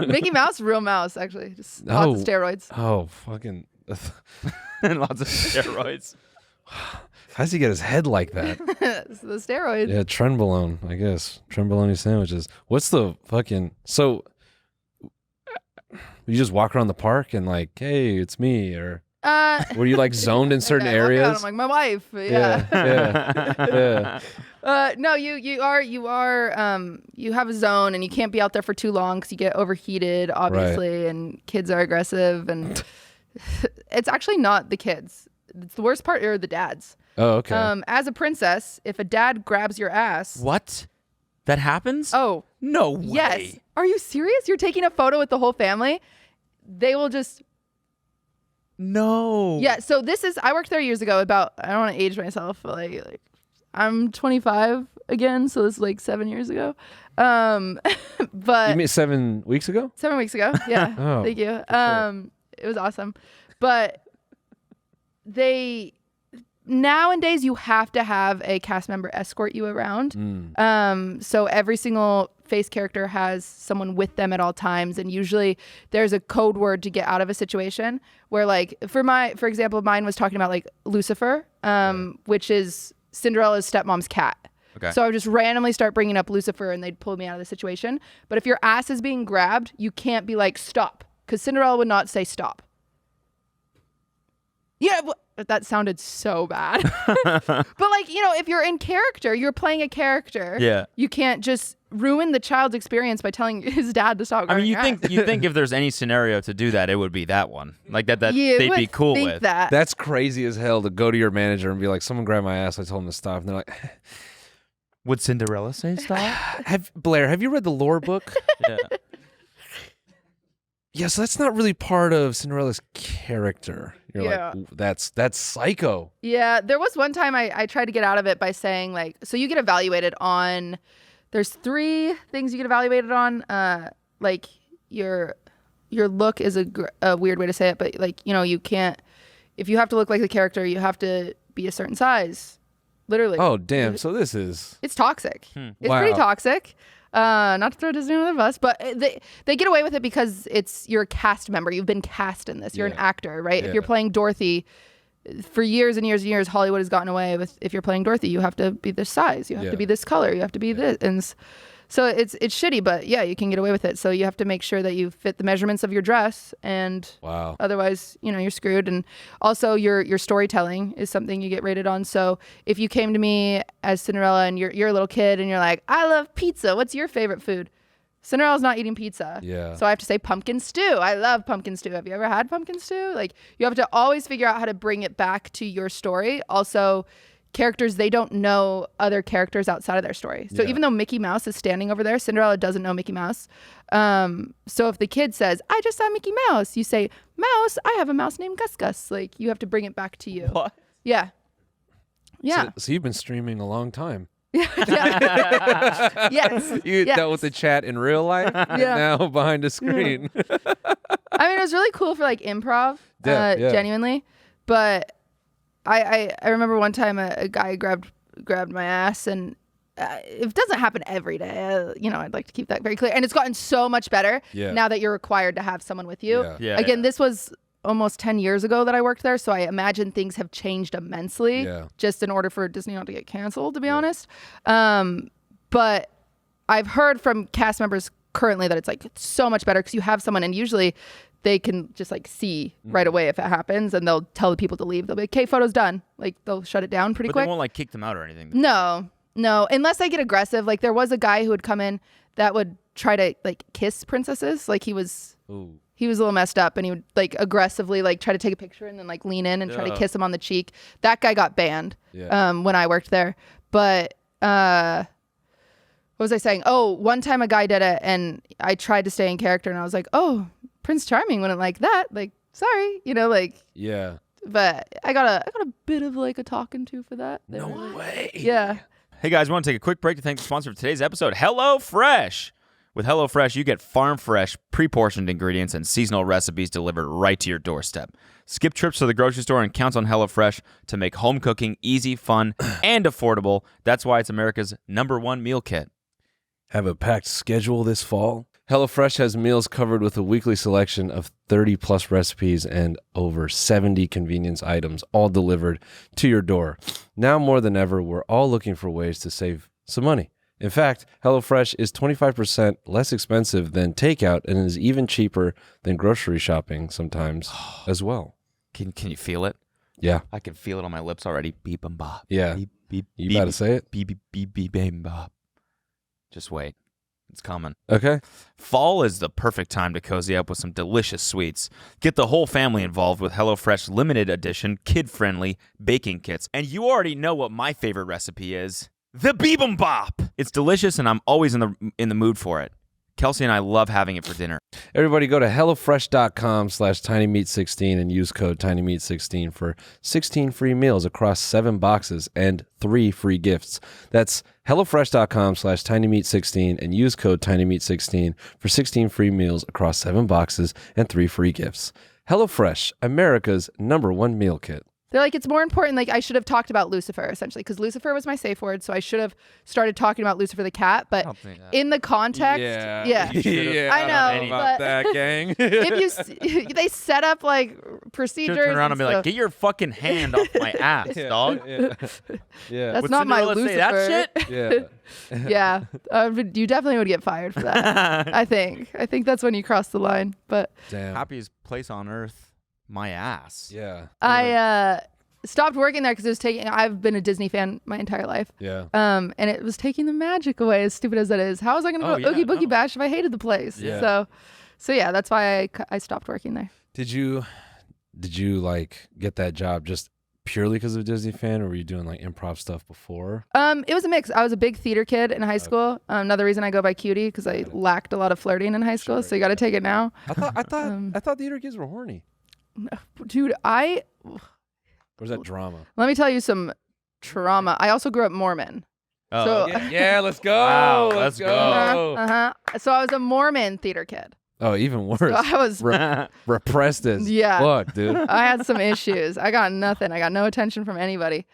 Mickey Mouse, real mouse, actually. Just lots of steroids. Oh, fucking. And lots of steroids. How's he get his head like that? It's the steroids. Yeah, trenbolone, I guess. Trenbolone sandwiches. What's the fucking... So, you just walk around the park and like, hey, it's me, or... Were you like zoned in certain I walk out, areas? I'm like, my wife. Yeah. Yeah. No, you have a zone and you can't be out there for too long because you get overheated, obviously, and kids are aggressive, and it's actually not the kids. It's the worst part are the dads. Oh, okay. As a princess, if a dad grabs your ass, What? That happens? oh No way. yes, are you serious? You're taking a photo with the whole family. They will just No. yeah. So I worked there years ago. I don't want to age myself, but like I'm 25 again, so this is like 7 years ago. But You mean 7 weeks ago? 7 weeks ago. Yeah. Oh, Thank you. sure. It was awesome. But nowadays you have to have a cast member escort you around. So every single face character has someone with them at all times, and usually there's a code word to get out of a situation where, like, for example, mine was talking about like Lucifer, which is Cinderella's stepmom's cat. Okay. So I would just randomly start bringing up Lucifer and they'd pull me out of the situation. But if your ass is being grabbed, you can't be like, stop, because Cinderella would not say stop. Yeah, that sounded so bad. But like, if you're in character, you're playing a character. Yeah. You can't just ruin the child's experience by telling his dad to stop. I mean, grabbing your ass. you think if there's any scenario to do that, it would be that one. Like that You they'd would be cool think with. that. That's crazy as hell to go to your manager and be like, someone grabbed my ass. I told him to stop. And they're like, Would Cinderella say stop? Blair, have you read the lore book? Yeah. Yeah, so that's not really part of Cinderella's character. You're Yeah. like, that's psycho. Yeah, there was one time I tried to get out of it by saying, like, so you get evaluated on, there's 3 things you get evaluated on. Like your look is a weird way to say it, but like, you can't, if you have to look like the character, you have to be a certain size. Literally. Oh, damn. So this is... It's toxic. It's Wow. pretty toxic. Not to throw Disney under the bus, but they get away with it because you're a cast member. You've been cast in this. You're an actor, right? Yeah. If you're playing Dorothy, for years and years and years, Hollywood has gotten away with, if you're playing Dorothy, you have to be this size. You have to be this color. You have to be this. And so it's shitty, but yeah, you can get away with it. So you have to make sure that you fit the measurements of your dress, and otherwise, you're screwed. And also your storytelling is something you get rated on. So if you came to me as Cinderella and you're a little kid and you're like, I love pizza. What's your favorite food? Cinderella's not eating pizza. Yeah. So I have to say pumpkin stew. I love pumpkin stew. Have you ever had pumpkin stew? Like, you have to always figure out how to bring it back to your story. Also, characters, they don't know other characters outside of their story. So even though Mickey Mouse is standing over there, Cinderella doesn't know Mickey Mouse. So if the kid says, I just saw Mickey Mouse, you say, Mouse, I have a mouse named Gus Gus. Like, you have to bring it back to you. What? Yeah. Yeah. So you've been streaming a long time. Yes. You dealt with the chat in real life, and now behind a screen. I mean, it was really cool for like improv, genuinely. But I remember one time a guy grabbed my ass, and it doesn't happen every day. I'd like to keep that very clear. And it's gotten so much better now that you're required to have someone with you. Again, this was almost 10 years ago that I worked there, so I imagine things have changed immensely just in order for Disney not to get canceled, to be honest. But I've heard from cast members currently that it's like so much better because you have someone, and usually they can just like see right away if it happens, and they'll tell the people to leave. They'll be like, okay, photo's done. Like, they'll shut it down pretty quick. They won't like kick them out or anything. No, unless they get aggressive. Like, there was a guy who would come in that would try to like kiss princesses. Like, he was a little messed up, and he would like aggressively like try to take a picture and then like lean in and try to kiss him on the cheek. That guy got banned when I worked there. But what was I saying? Oh, one time a guy did it, and I tried to stay in character, and I was like, oh, Prince Charming wouldn't like that. Like, sorry, Yeah. But I got a bit of like a talking to for that. No way. Yeah. Hey guys, we want to take a quick break to thank the sponsor of today's episode, HelloFresh. With HelloFresh, you get farm fresh, pre-portioned ingredients and seasonal recipes delivered right to your doorstep. Skip trips to the grocery store and count on HelloFresh to make home cooking easy, fun, and affordable. That's why it's America's #1 meal kit. Have a packed schedule this fall? HelloFresh has meals covered with a weekly selection of 30-plus recipes and over 70 convenience items, all delivered to your door. Now more than ever, we're all looking for ways to save some money. In fact, HelloFresh is 25% less expensive than takeout and is even cheaper than grocery shopping sometimes as well. Can you feel it? Yeah. I can feel it on my lips already. Beep and bop. Yeah. Beep, beep, You beep, about to say it? Beep, beep, beep, beep, beep, bop. Just wait. It's coming. Okay. Fall is the perfect time to cozy up with some delicious sweets. Get the whole family involved with HelloFresh limited edition, kid-friendly baking kits. And you already know what my favorite recipe is. The Bibimbap. It's delicious, and I'm always in the mood for it. Kelsey and I love having it for dinner. Everybody go to HelloFresh.com/TinyMeat16 and use code TinyMeat16 for 16 free meals across 7 boxes and 3 free gifts. That's HelloFresh.com/TinyMeat16 and use code TinyMeat16 for 16 free meals across 7 boxes and 3 free gifts. HelloFresh, America's #1 meal kit. They're like, it's more important. Like, I should have talked about Lucifer, essentially, because Lucifer was my safe word. So I should have started talking about Lucifer the cat. But in the context, I know about that, gang. if they set up like procedures, turn around and be like, get your fucking hand off my ass, dog. Yeah. That's not my Lucifer. Say that shit? Yeah. You definitely would get fired for that. I think that's when you cross the line. But damn. Happiest place on earth. My ass. Yeah. I stopped working there because I've been a Disney fan my entire life. Yeah. And it was taking the magic away, as stupid as that is. How was I going to go Oogie Boogie Bash if I hated the place? Yeah. So yeah, that's why I stopped working there. Did you like get that job just purely because of a Disney fan, or were you doing like improv stuff before? It was a mix. I was a big theater kid in high school. Another reason I go by QT because I lacked a lot of flirting in high school. So you got to take it now. I thought theater kids were horny. Dude, Or was that drama? Let me tell you some trauma. I also grew up Mormon. Oh, so, yeah, let's go. Wow, let's go. So I was a Mormon theater kid. Oh, even worse. So I was repressed as fuck, dude. I had some issues. I got nothing. I got no attention from anybody.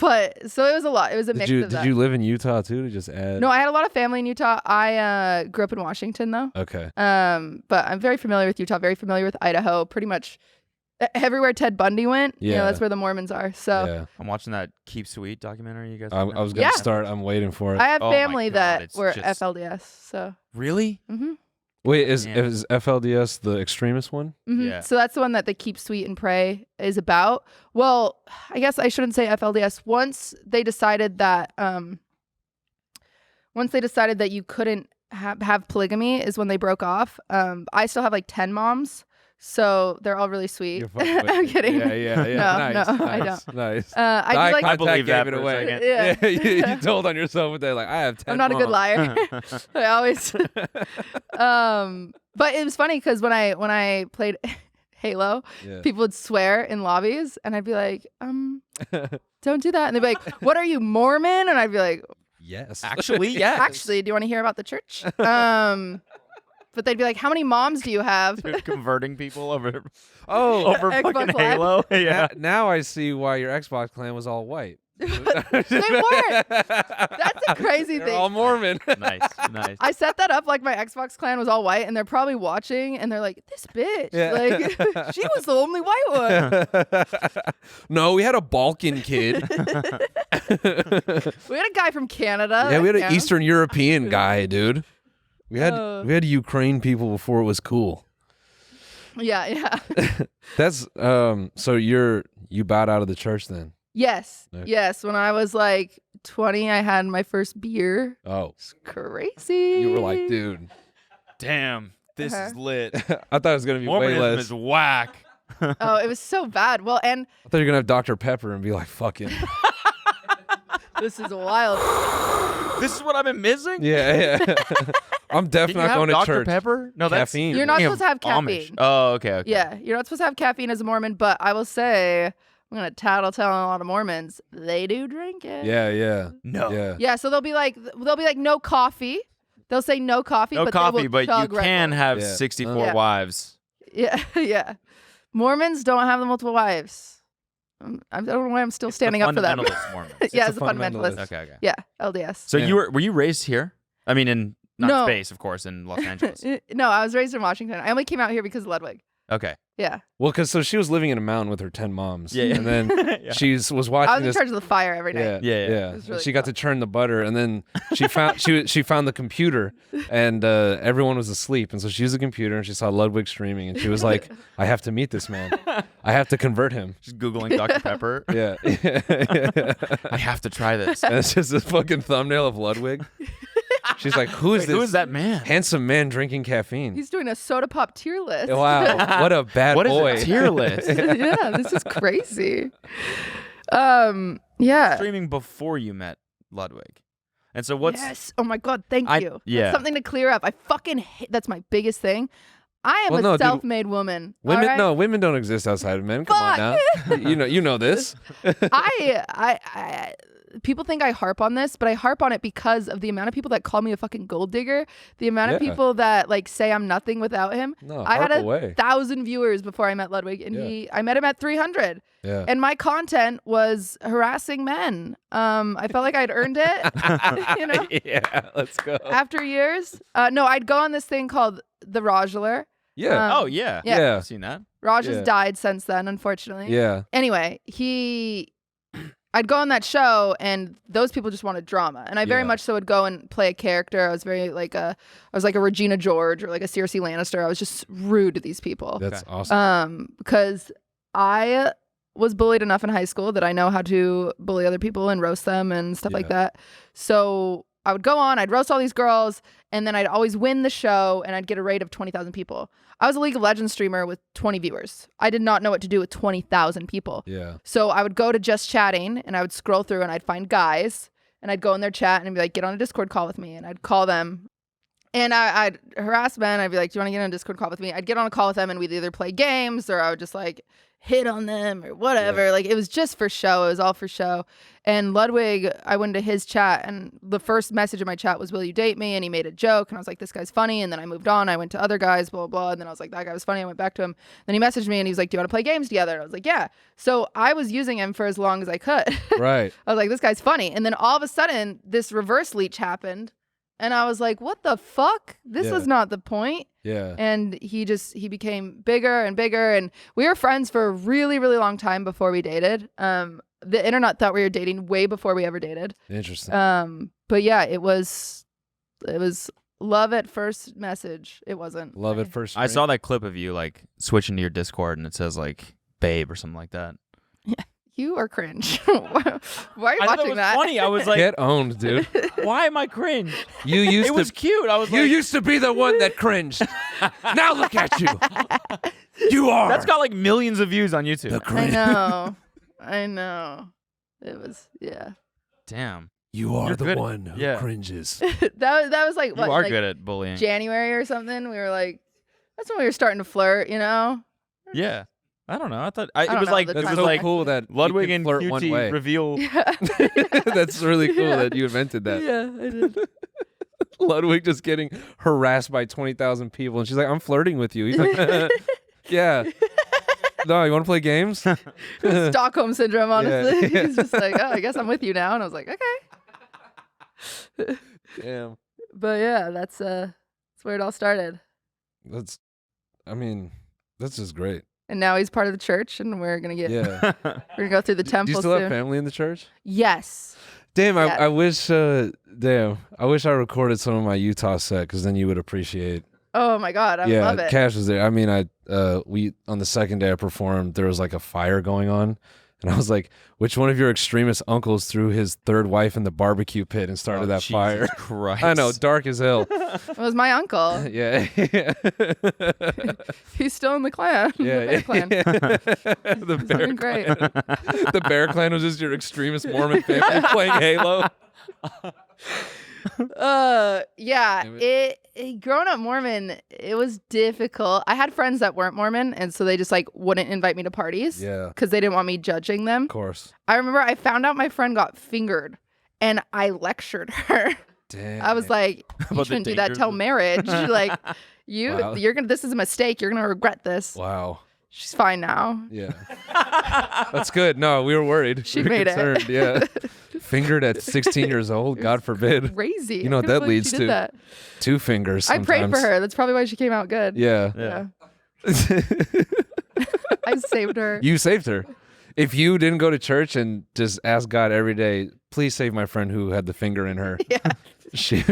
But so it was a lot. It was a mix of Did that. you live in Utah too? To just add. No, I had a lot of family in Utah. I grew up in Washington though. Okay. But I'm very familiar with Utah. Very familiar with Idaho. Pretty much everywhere Ted Bundy went. Yeah. You know, that's where the Mormons are. So Yeah. I'm watching that Keep Sweet documentary. You guys. I was gonna start. I'm waiting for it. I have Oh my family God, that it's were just- FLDS. So. Really? Mm-hmm. Wait, is Man. FLDS the extremist one? Mm-hmm. Yeah. So that's the one that the Keep Sweet and Pray is about. Well, I guess I shouldn't say FLDS. Once they decided that you couldn't have polygamy is when they broke off. I still have like 10 moms, so they're all really sweet. You're fucking with I'm me. kidding. Yeah. No, Nice, no, I nice, don't. Nice. I do like I believe that gave it for a away. second. Yeah. you told on yourself with that. Like I have 10. I'm not a good moms. liar. I always. But it was funny because when I played Halo, Yeah. people would swear in lobbies, and I'd be like, don't do that. And they'd be like, what are you, Mormon? And I'd be like, Yes. Actually, yes. actually, do you want to hear about the church? But they'd be like, how many moms do you have? Dude, converting people over over Xbox fucking Live. Halo. Yeah. Now I see why your Xbox clan was all white. They weren't. That's a crazy They're thing. all Mormon. Nice. I set that up like my Xbox clan was all white, and they're probably watching, and they're like, "This bitch, Yeah. like, she was the only white one." No, we had a Balkan kid. We had a guy from Canada. Yeah, we had an Eastern European guy, dude. We had Ukraine people before it was cool. Yeah. That's so you bowed out of the church then. Yes. Okay. Yes. When I was like 20, I had my first beer. Oh. It's crazy. You were like, dude. Damn. This is lit. I thought it was gonna be way Mormonism less. is whack. Oh, it was so bad. Well, and I thought you were gonna have Dr. Pepper and be like, fucking. this is wild. This is what I've been missing? Yeah. I'm definitely not going to Dr. church. Pepper? No, that's Caffeine. You're not Yeah, supposed to have Amish. caffeine. Oh, okay. Yeah, you're not supposed to have caffeine as a Mormon, but I will say, I'm gonna tattletale on a lot of Mormons. They do drink it. Yeah. No. Yeah. Yeah, so they'll be like no coffee. They'll say no coffee. No but coffee, they will but you chug Red can Bull. have Yeah. 64 Yeah. wives. Yeah. Mormons don't have the multiple wives. I don't know why I'm still standing up for them. Fundamentalist Mormons. Yeah, It's as a a fundamentalist. fundamentalist. Okay. Yeah, LDS. So Yeah. were you raised here? I mean, in not No. space, of course, in Los Angeles. No, I was raised in Washington. I only came out here because of Ludwig. Okay. Yeah. Well, so she was living in a mountain with her 10 moms. Yeah. And then Yeah. she was watching I was in this. charge of the fire every night. Yeah. It was really She got fun. to churn the butter, and then she found she found the computer, and everyone was asleep, and so she used the computer, and she saw Ludwig streaming, and she was like, "I have to meet this man. I have to convert him." Just Googling Dr. Pepper. Yeah. I have to try this. And it's just a fucking thumbnail of Ludwig. She's like, "Who is Wait, this? who is that man? handsome man drinking caffeine?" He's doing a soda pop tier list. Wow, what a bad What is boy. a tier list? Yeah, this is crazy. Yeah. Streaming before you met Ludwig. And so what's Yes. Oh my God. Thank I- you. yeah. That's something to clear up. I fucking hate. That's my biggest thing. I am Well, no, a dude, self-made woman. Women, all right? no, women don't exist outside of men. Come on now, you know this. I people think I harp on this, but I harp on it because of the amount of people that call me a fucking gold digger, the amount of Yeah. people that like say I'm nothing without him. No, I had harp away. 1,000 viewers before I met Ludwig, and I met him at 300. Yeah. And my content was harassing men. I felt like I'd earned it, you know, Yeah, let's go. after years. No, I'd go on this thing called the Rodular. Yeah. Oh yeah. Yeah. I've seen that. Raj Yeah. has died since then, unfortunately. Yeah. Anyway, I'd go on that show, and those people just wanted drama, and I very Yeah. much so would go and play a character. I was very like I was like a Regina George or like a Cersei Lannister. I was just rude to these people. That's awesome. Because I was bullied enough in high school that I know how to bully other people and roast them and stuff like that. So I would go on, I'd roast all these girls, and then I'd always win the show, and I'd get a rate of 20,000 people. I was a League of Legends streamer with 20 viewers. I did not know what to do with 20,000 people. Yeah. So I would go to just chatting, and I would scroll through, and I'd find guys, and I'd go in their chat and be like, get on a Discord call with me, and I'd call them, And I'd harass men. I'd be like, do you want to get on a Discord call with me? I'd get on a call with them and we'd either play games or I would just like hit on them or whatever. Yeah. Like it was just for show. It was all for show. And Ludwig, I went to his chat and the first message in my chat was, will you date me? And he made a joke. And I was like, this guy's funny. And then I moved on. I went to other guys, blah, blah, blah. And then I was like, that guy was funny. I went back to him. Then he messaged me and he was like, do you want to play games together? And I was like, yeah. So I was using him for as long as I could. Right. I was like, this guy's funny. And then all of a sudden this reverse leech happened. And I was like, what the fuck? This was not the point. Yeah. And he became bigger and bigger. And we were friends for a really, really long time before we dated. The internet thought we were dating way before we ever dated. Interesting. But yeah, it was love at first message. It wasn't. Love at first. I saw that clip of you like switching to your Discord and it says like babe or something like that. Yeah. You are cringe. Why are you watching that? Funny. I was like, get owned, dude. Why am I cringe? You used it was cute. I was you like, used to be the one that cringed. Now look at you. You are. That's got like millions of views on YouTube. The cringe. I know. It was Damn. You are You're the good. one who cringes. that was like what? You are like good at bullying. January or something. We were like, that's when we were starting to flirt, you know? Yeah. I don't know. I thought don't it was know, like the it That's was so like cool that Ludwig you can and flirt one QT way. reveal. That's really cool that you invented that. Yeah, I did. Ludwig just getting harassed by 20,000 people, and she's like, "I'm flirting with you." He's like, "Yeah, no, you want to play games?" Stockholm syndrome, honestly. Yeah. He's just like, oh, I guess I'm with you now. And I was like, okay. Damn, But yeah, that's where it all started. that's just great. And now he's part of the church, and we're gonna get Yeah. we're gonna go through the temple Do you still soon. have family in the church? Yes. Damn, Yeah. I wish. I wish I recorded some of my Utah set because then you would appreciate. Oh my God, I yeah, love it. Cash was there. I mean, we on the second day I performed, there was like a fire going on, and I was like, "Which one of your extremist uncles threw his third wife in the barbecue pit and started that Jesus fire?" Christ. I know, dark as hell. It was my uncle. Yeah, He's still in the clan. yeah, The Bear Clan. The Bear doing great. Clan. The Bear Clan was just your extremist Mormon family playing Halo. Yeah, Damn it growing up Mormon, it was difficult. I had friends that weren't Mormon, and so they just like wouldn't invite me to parties. Yeah. Because they didn't want me judging them. Of course. I remember I found out my friend got fingered, and I lectured her. Damn. I was like, you About the shouldn't do that dangers till of- marriage. Like, Wow. you're gonna. This is a mistake. You're gonna regret this. Wow. She's fine now. Yeah. That's good. No, we were worried. She We were made it. concerned. Yeah. Fingered at 16 years old. God forbid. Crazy. You know I what couldn't that believe leads she to? did that. 2 fingers. I prayed for sometimes. her. That's probably why she came out good. Yeah. Yeah. I saved her. You saved her. If you didn't go to church and just ask God every day, please save my friend who had the finger in her. Yeah. she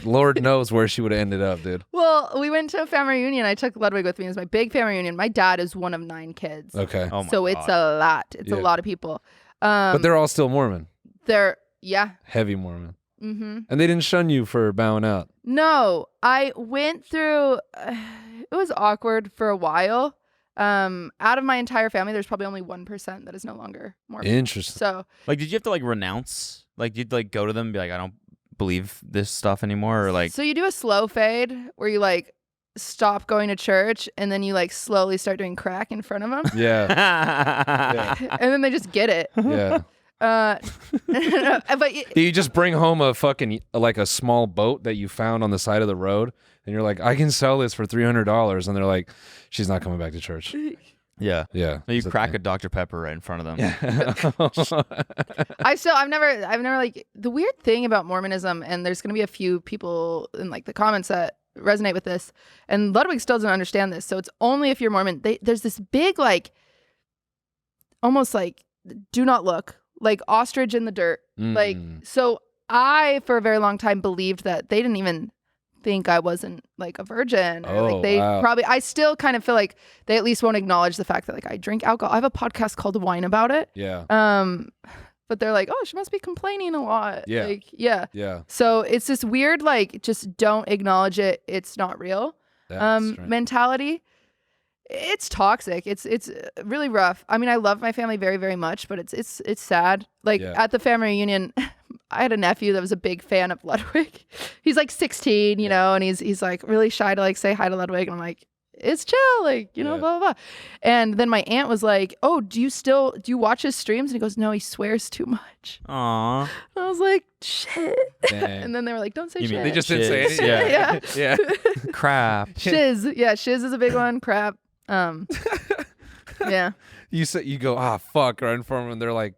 Lord knows where she would have ended up, dude. Well, we went to a family reunion. I took Ludwig with me. It was my big family reunion. My dad is one of 9 kids. Okay. Oh my So it's a lot. It's a Yeah. lot of people. But they're all still Mormon. Yeah. Heavy Mormon. Mm-hmm. And they didn't shun you for bowing out. No, I went through, it was awkward for a while. Out of my entire family, there's probably only 1% that is no longer Mormon. Interesting. So Like, did you have to like renounce? Like, you'd like go to them and be like, I don't believe this stuff anymore, or like, so you do a slow fade where you like stop going to church and then you like slowly start doing crack in front of them. Yeah. And then they just get it. Yeah. But You just bring home a fucking like a small boat that you found on the side of the road, and you're like, I can sell this for $300, and they're like, she's not coming back to church. yeah, Yeah, you it's a crack thing. a Dr. Pepper right in front of them. I've never like the weird thing about Mormonism, and there's gonna be a few people in like the comments that resonate with this, and Ludwig still doesn't understand this. So it's only if you're Mormon. There's this big like, almost like do not look, like ostrich in the dirt. Like, so I for a very long time believed that they didn't even think I wasn't like a virgin, or like they probably. I still kind of feel like they at least won't acknowledge the fact that like I drink alcohol. I have a podcast called Wine About It. Yeah. But they're like, oh, she must be complaining a lot. Yeah. Like, yeah. Yeah. So it's this weird, like, just don't acknowledge it. It's not real That's strange. mentality. It's toxic. It's really rough. I mean, I love my family very, very much, but it's sad. Like at the family reunion, I had a nephew that was a big fan of Ludwig. He's like 16, you know, and he's like really shy to like say hi to Ludwig. And I'm like, it's chill, like, you know, blah, blah, blah. And then my aunt was like, oh, do you watch his streams? And he goes, no, he swears too much. Aww. And I was like, shit. Dang. And then they were like, don't say You mean shit. They just didn't say anything. Yeah. Yeah. Crap. Shiz. Yeah, shiz is a big one. Crap. Yeah. You go, fuck, right in front of them, and they're like,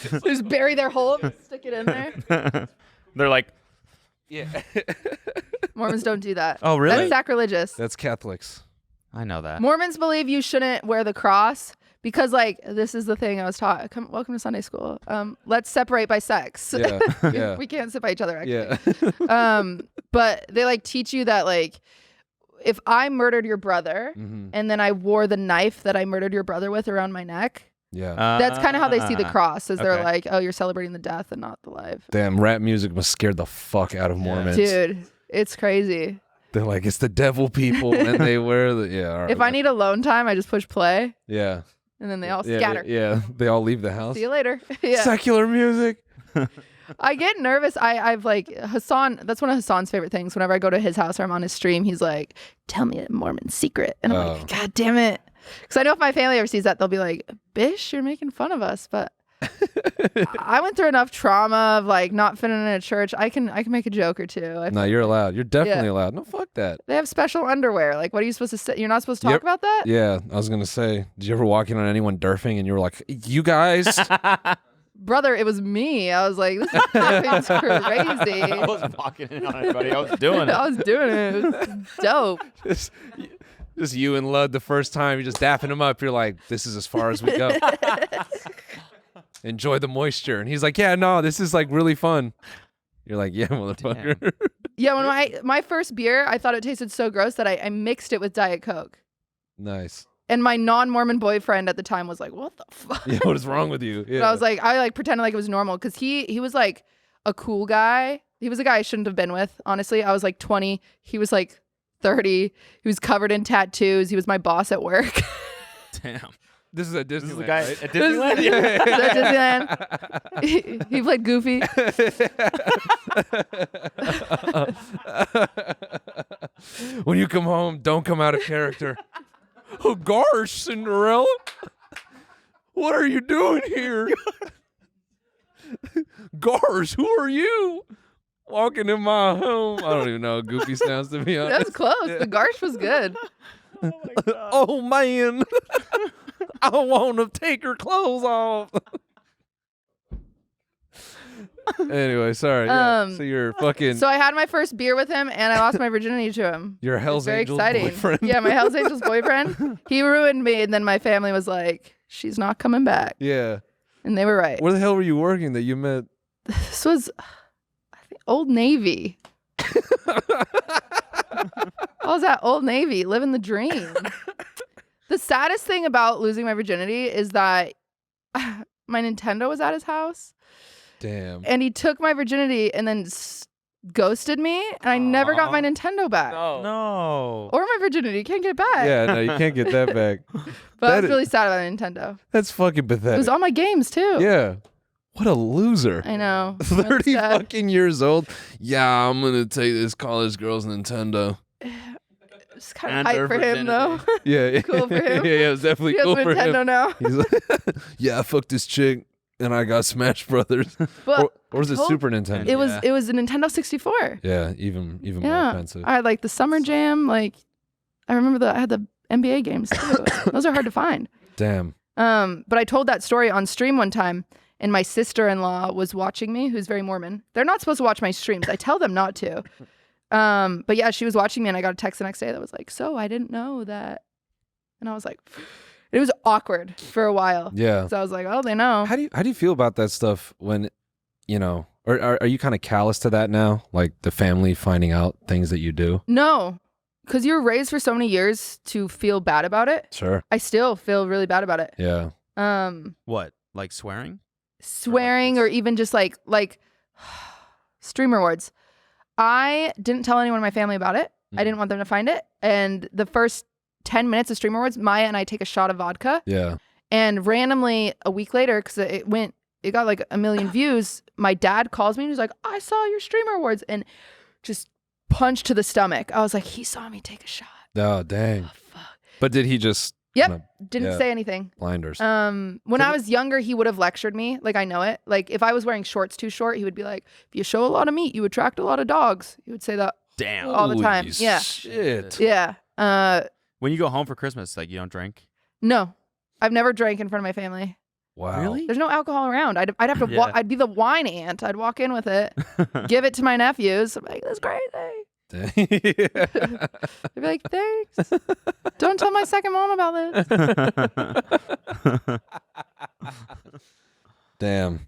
Just bury their hole and stick it in there. They're like, yeah. Mormons don't do that. Oh, really? That's sacrilegious. That's Catholics. I know that. Mormons believe you shouldn't wear the cross because, like, this is the thing I was taught. Welcome to Sunday school. Let's separate by sex. Yeah. Yeah. We can't sit by each other, actually. Yeah. But they, like, teach you that, like, if I murdered your brother and then I wore the knife that I murdered your brother with around my neck, Yeah. that's kind of how they see the cross, is they're okay. like, oh, you're celebrating the death and not the life. Damn, rap music must scare the fuck out of Mormons. Dude, it's crazy. They're like, it's the devil people, and they wear the all right. If I need alone time, I just push play, Yeah. and then they all Yeah, scatter. Yeah. They all leave the house. See you later. Yeah. Secular music. I get nervous. I've like Hasan. That's one of Hasan's favorite things. Whenever I go to his house or I'm on his stream, he's like, "Tell me a Mormon secret," and I'm like, "God damn it!" Because I know if my family ever sees that, they'll be like, "Bish, you're making fun of us." But I went through enough trauma of like not fitting in a church. I can make a joke or two. No, you're allowed. You're definitely allowed. No, fuck that. They have special underwear. Like, what are you supposed to say? You're not supposed to talk about that? Yeah, I was gonna say, did you ever walk in on anyone derfing and you were like, "You guys"? Brother, it was me. I was like, this is crazy. I wasn't walking in on anybody. I was doing it. I was doing it. It was dope. Just you and Lud the first time. You're just dapping him up. You're like, this is as far as we go. Enjoy the moisture. And he's like, yeah, no, this is like really fun. You're like, yeah, motherfucker. Yeah, when my first beer, I thought it tasted so gross that I mixed it with Diet Coke. Nice. And my non-Mormon boyfriend at the time was like, what the fuck? Yeah, what is wrong with you? Yeah. But I was like, I like pretended like it was normal because he was like a cool guy. He was a guy I shouldn't have been with, honestly. I was like 20. He was like 30. He was covered in tattoos. He was my boss at work. Damn. This is at Disneyland. This is the guy right? at Disneyland? This is at Disneyland. He played Goofy. When you come home, don't come out of character. Oh, gosh, Cinderella. What are you doing here? Gosh, who are you? Walking in my home. I don't even know how Goofy sounds, to be honest. That was close. The Garsh was good. Oh, man. I want to take her clothes off. Anyway, sorry. Yeah. So you're fucking. So I had my first beer with him, and I lost my virginity to him. Your Hell's very Angels exciting. boyfriend. Yeah, my Hell's Angels boyfriend. He ruined me, and then my family was like, "She's not coming back." Yeah. And they were right. Where the hell were you working that you met? This was, I think, Old Navy. I was at Old Navy, living the dream. The saddest thing about losing my virginity is that my Nintendo was at his house. Damn. And he took my virginity and then ghosted me, and I never got my Nintendo back. No. Or my virginity. You can't get it back. Yeah, no, you can't get that back. But I was really sad about Nintendo. That's fucking pathetic. It was all my games, too. Yeah. What a loser. I know. 30 fucking years old. Yeah, I'm going to take this college girl's Nintendo. It's kind of hype for him, though. Yeah. Cool for him. Yeah, it was definitely He has cool for Nintendo him. now. He's like, yeah, I fucked this chick and I got Smash Brothers. But or was it Super Nintendo? It was a Nintendo 64. Yeah, even more offensive. I had like the Summer Jam. Like, I remember I had the NBA games too. Those are hard to find. Damn. But I told that story on stream one time, and my sister-in-law was watching me, who's very Mormon. They're not supposed to watch my streams. I tell them not to. But yeah, she was watching me, and I got a text the next day that was like, "So I didn't know that," and I was like, it was awkward for a while. Yeah. So I was like, "Oh, they know." How do you feel about that stuff when, you know, or are you kind of callous to that now? Like the family finding out things that you do? No, because you were raised for so many years to feel bad about it. Sure. I still feel really bad about it. Yeah. What? Like swearing? Swearing or even just like stream rewards. I didn't tell anyone in my family about it. I didn't want them to find it. And the first 10 minutes of Stream Awards, Maya and I take a shot of vodka. Yeah. And randomly a week later, because it got like 1 million views, my dad calls me and he's like, I saw your Streamer Awards, and just punch to the stomach. I was like, he saw me take a shot. Oh, dang. Oh, fuck. But did he just... Yep. Didn't say anything. Blinders. When I was younger, he would have lectured me. Like, I know it. Like, if I was wearing shorts too short, he would be like, if you show a lot of meat, you attract a lot of dogs. He would say that. Damn. All the time. Holy Yeah. shit. Yeah. When you go home for Christmas, like, you don't drink? No. I've never drank in front of my family. Wow. Really? There's no alcohol around. I'd have to Yeah. I'd be the wine aunt. I'd walk in with it, give it to my nephews. I'm like, that's crazy. Dang. They'd be like, thanks. Don't tell my second mom about this. Damn.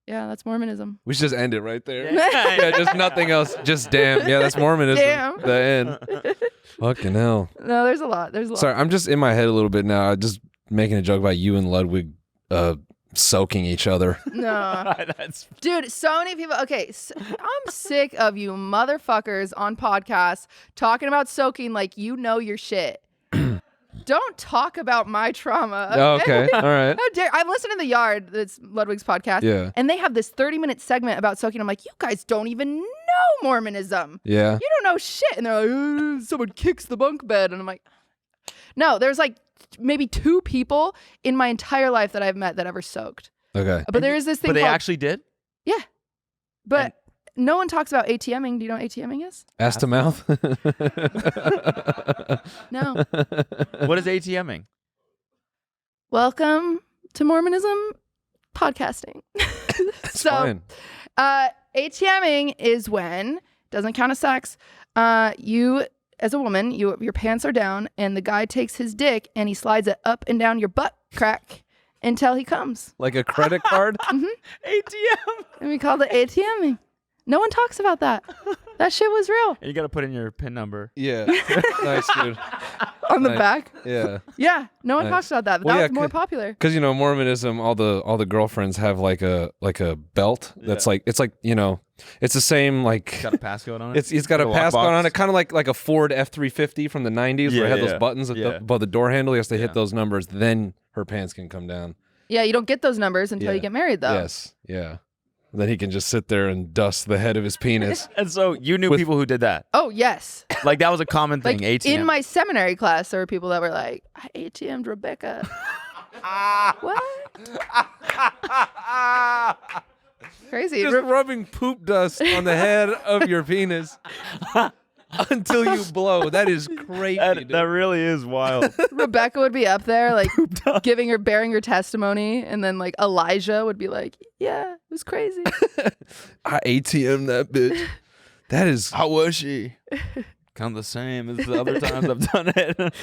Yeah, that's Mormonism. We should just end it right there. Yeah, just nothing else. Just damn. Yeah, that's Mormonism. Damn. The end. Fucking hell. No, there's a lot. There's a lot. Sorry, I'm just in my head a little bit now. Just making a joke about you and Ludwig soaking each other. No. Dude, so many people. Okay, I'm sick of you motherfuckers on podcasts talking about soaking like you know your shit. Don't talk about my trauma. Oh, okay. All right. How dare I'm listening to The Yard, that's Ludwig's podcast. Yeah. And they have this 30-minute segment about soaking. I'm like, you guys don't even know Mormonism. Yeah. You don't know shit. And they're like, someone kicks the bunk bed. And I'm like, no, there's like maybe 2 people in my entire life that I've met that ever soaked. Okay. But there is this thing But they called, actually did? yeah. But no one talks about ATMing. Do you know what ATMing is? Ass to mouth? No. What is ATMing? Welcome to Mormonism podcasting. It's fine. ATMing is when, doesn't count as sex, you, as a woman, your pants are down and the guy takes his dick and he slides it up and down your butt crack until he comes. Like a credit card? ATM. And we call it ATMing. No one talks about that. That shit was real. And you got to put in your PIN number. Yeah. Nice, dude. On the Nice. back. Yeah. Yeah. No one Nice. talks about that. But Well, that yeah, was more popular. Because Mormonism, all the girlfriends have like a belt that's like it's the same like Got a passcode on it? it's got a Like a passcode on lockbox? it, kind of like a Ford F-350 from the 90s where it had those buttons above the door handle. He has to hit those numbers, then her pants can come down. Yeah, you don't get those numbers until Yeah. you get married, though. Yes, yeah. Then he can just sit there and dust the head of his penis. And so you knew people who did that? Oh, yes. Like that was a common thing, Like ATM. in my seminary class, there were people that were like, I ATM'd Rebecca. What? Crazy. Just rubbing poop dust on the head of your penis until you blow. That is crazy. that really is wild. Rebecca would be up there, like bearing her testimony, and then like Elijah would be like, "Yeah, it was crazy." I ATM that bitch. That is. How was she? Kind of the same as the other times I've done it.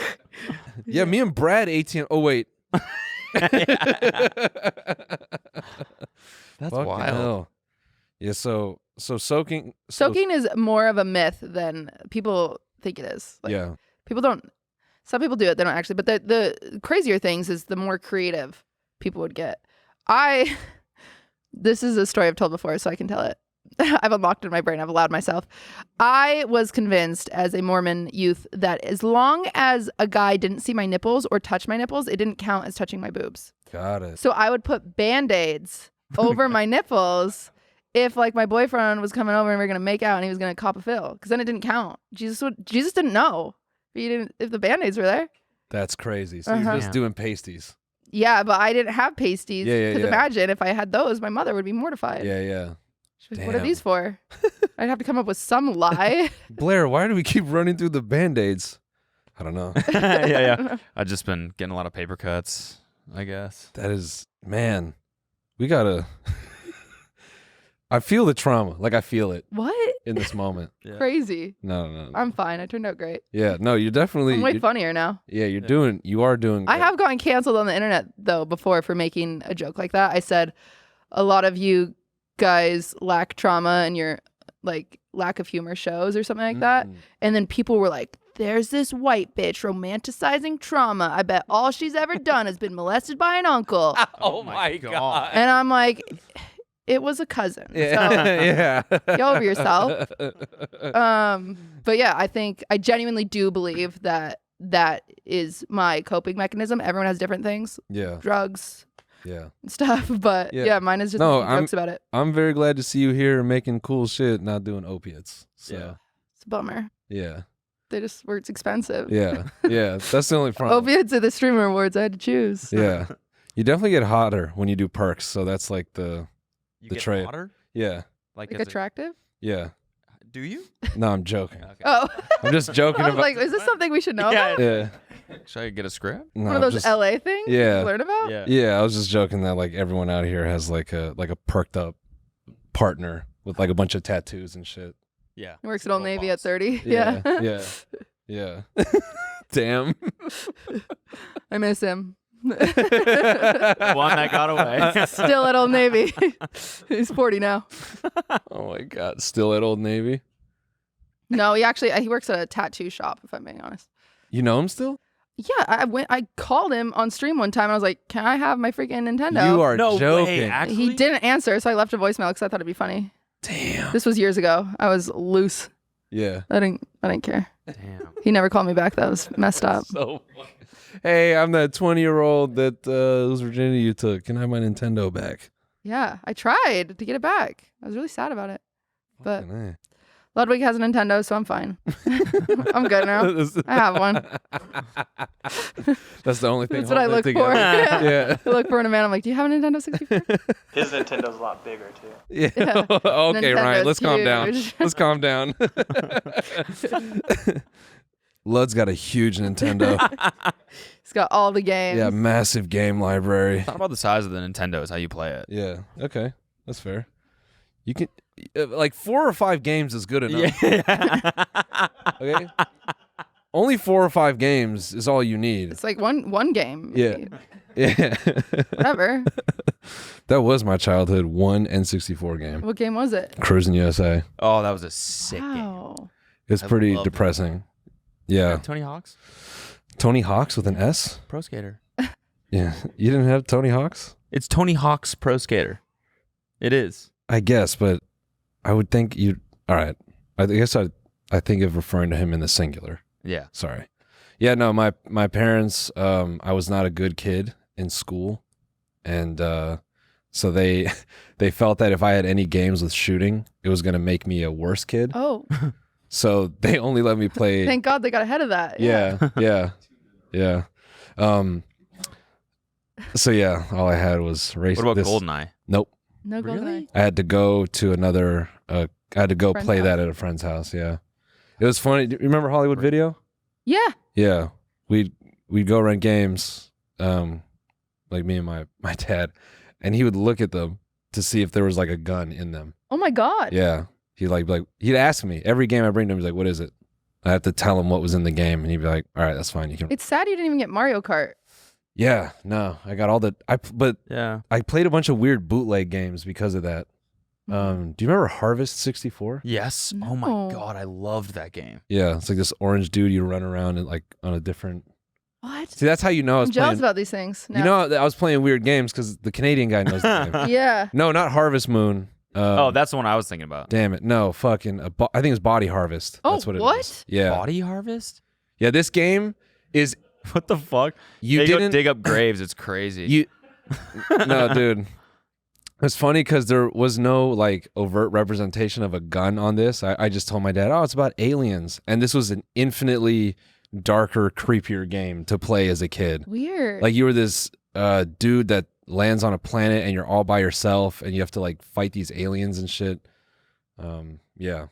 Yeah, me and Brad ATM. Oh wait. That's Fucking wild. hell. Yeah. So soaking. Soaking is more of a myth than people think it is. Like, Yeah. people don't. Some people do it. They don't actually. But the crazier things is the more creative people would get. This is a story I've told before, so I can tell it. I've unlocked it in my brain. I've allowed myself. I was convinced as a Mormon youth that as long as a guy didn't see my nipples or touch my nipples, it didn't count as touching my boobs. Got it. So I would put Band-Aids over my nipples if like my boyfriend was coming over and we were going to make out and he was going to cop a fill, because then it didn't count. Jesus didn't know if the Band-Aids were there. That's crazy. So you're just doing pasties. Yeah, but I didn't have pasties. Yeah. Because imagine if I had those, my mother would be mortified. Yeah. She's like, what are Damn. these for? I'd have to come up with some lie. Blair, why do we keep running through the Band-Aids? I don't know. yeah. I've just been getting a lot of paper cuts, I guess. That is, man, we gotta. I feel the trauma. Like I feel it What? in this moment. Crazy. No. I'm fine. I turned out great. Yeah, no, you're definitely. I'm way you're- funnier now. Yeah, you are doing. I great. have gotten canceled on the internet though before for making a joke like that. I said a lot of you guys lack trauma and your like lack of humor shows or something like that. And then people were like, there's this white bitch romanticizing trauma. I bet all she's ever done has been molested by an uncle. Oh my god. And I'm like, it was a cousin. Yeah. So Yeah. get over yourself. But yeah, I genuinely do believe that is my coping mechanism. Everyone has different things. Yeah. Drugs. Yeah. And stuff. But yeah, mine is just making jokes about it. I'm very glad to see you here making cool shit, not doing opiates. So It's a bummer. yeah. They just were expensive. Yeah. Yeah. That's the only problem. Opiates are the streamer awards. I had to choose. Yeah. You definitely get hotter when you do perks, so that's like the get trade. hotter? Yeah. Like attractive? Yeah. Do you? No, I'm joking. Okay. Oh. I'm just joking I was about like, is this something we should know about? Yeah. Should I get a script? No, One of those just- LA things Yeah. you learn about? Yeah. Yeah, I was just joking that like everyone out here has like a perked up partner with like a bunch of tattoos and shit. Yeah. He works at Old Navy at 30. Yeah. Yeah. Yeah. Damn. I miss him. One that got away. Still at Old Navy. He's 40 now. Oh my god, still at Old Navy? No, he works at a tattoo shop, if I'm being honest. You know him still? Yeah, I called him on stream one time and I was like, "Can I have my freaking Nintendo?" You are No joking. way, actually? He didn't answer, so I left a voicemail because I thought it'd be funny. Damn. This was years ago. I was loose. Yeah. I didn't care. Damn. He never called me back. That was messed up. So funny. Hey, I'm that 20-year-old that whose virginity you took. Can I have my Nintendo back? Yeah, I tried to get it back. I was really sad about it. But Fucking A. Ludwig has a Nintendo, so I'm fine. I'm good now. I have one. That's the only thing. That's what I holding look it for. together. Yeah. I look for in a man. I'm like, do you have a Nintendo 64? His Nintendo's a lot bigger too. Yeah. Yeah. Okay, Ryan. Nintendo's Let's calm down. huge. Let's calm down. Lud's got a huge Nintendo. He's got all the games. Yeah, massive game library. Not about the size of the Nintendo, is how you play it. Yeah. Okay. That's fair. You can like 4 or 5 games is good enough. Okay. Only 4 or 5 games is all you need. It's like one game. Yeah. Yeah. Whatever. That was my childhood one N64 game. What game was it? Cruising USA. Oh, that was a sick game. Wow. It's I pretty loved it. depressing. Yeah. Tony Hawk's? Tony Hawk's with an S? Pro Skater. Yeah. You didn't have Tony Hawk's? It's Tony Hawk's Pro Skater. It is. I guess, but I would think you. All right. I guess I think of referring to him in the singular. Yeah. Sorry. Yeah, no, my parents, I was not a good kid in school. And so they felt that if I had any games with shooting, it was going to make me a worse kid. Oh, So they only let me play. thank God they got ahead of that. Yeah. So yeah, all I had was race. What about GoldenEye? Nope. No Really? I had to go to another. I had to go Friend's play house. that at a friend's house. Yeah, it was funny. Do you remember Hollywood Video? Yeah. Yeah, we'd go rent games, like me and my dad, and he would look at them to see if there was like a gun in them. Oh my God. Yeah, he'd he'd ask me every game I bring to him. He's like, "What is it?" I have to tell him what was in the game, and he'd be like, "All right, that's fine. You can." It's sad you didn't even get Mario Kart. Yeah, no, I got all the. Yeah. I played a bunch of weird bootleg games because of that. Do you remember Harvest 64? Yes. Oh my No. God, I loved that game. Yeah, it's like this orange dude you run around and like on a different. What? See, that's how you know I was I'm jealous playing. about these things. No. You know, I was playing weird games because the Canadian guy knows the game. Yeah. No, not Harvest Moon. Oh, that's the one I was thinking about. Damn it! No, fucking. I think it's Body Harvest. Oh, That's what it what? is. Yeah. Body Harvest? Yeah. This game is. What the fuck? You They go didn't dig up graves. It's crazy. You. No, dude. It's funny because there was no like overt representation of a gun on this. I just told my dad, "Oh, it's about aliens," and this was an infinitely darker, creepier game to play as a kid. Weird. Like you were this dude that lands on a planet and you're all by yourself and you have to like fight these aliens and shit. Yeah.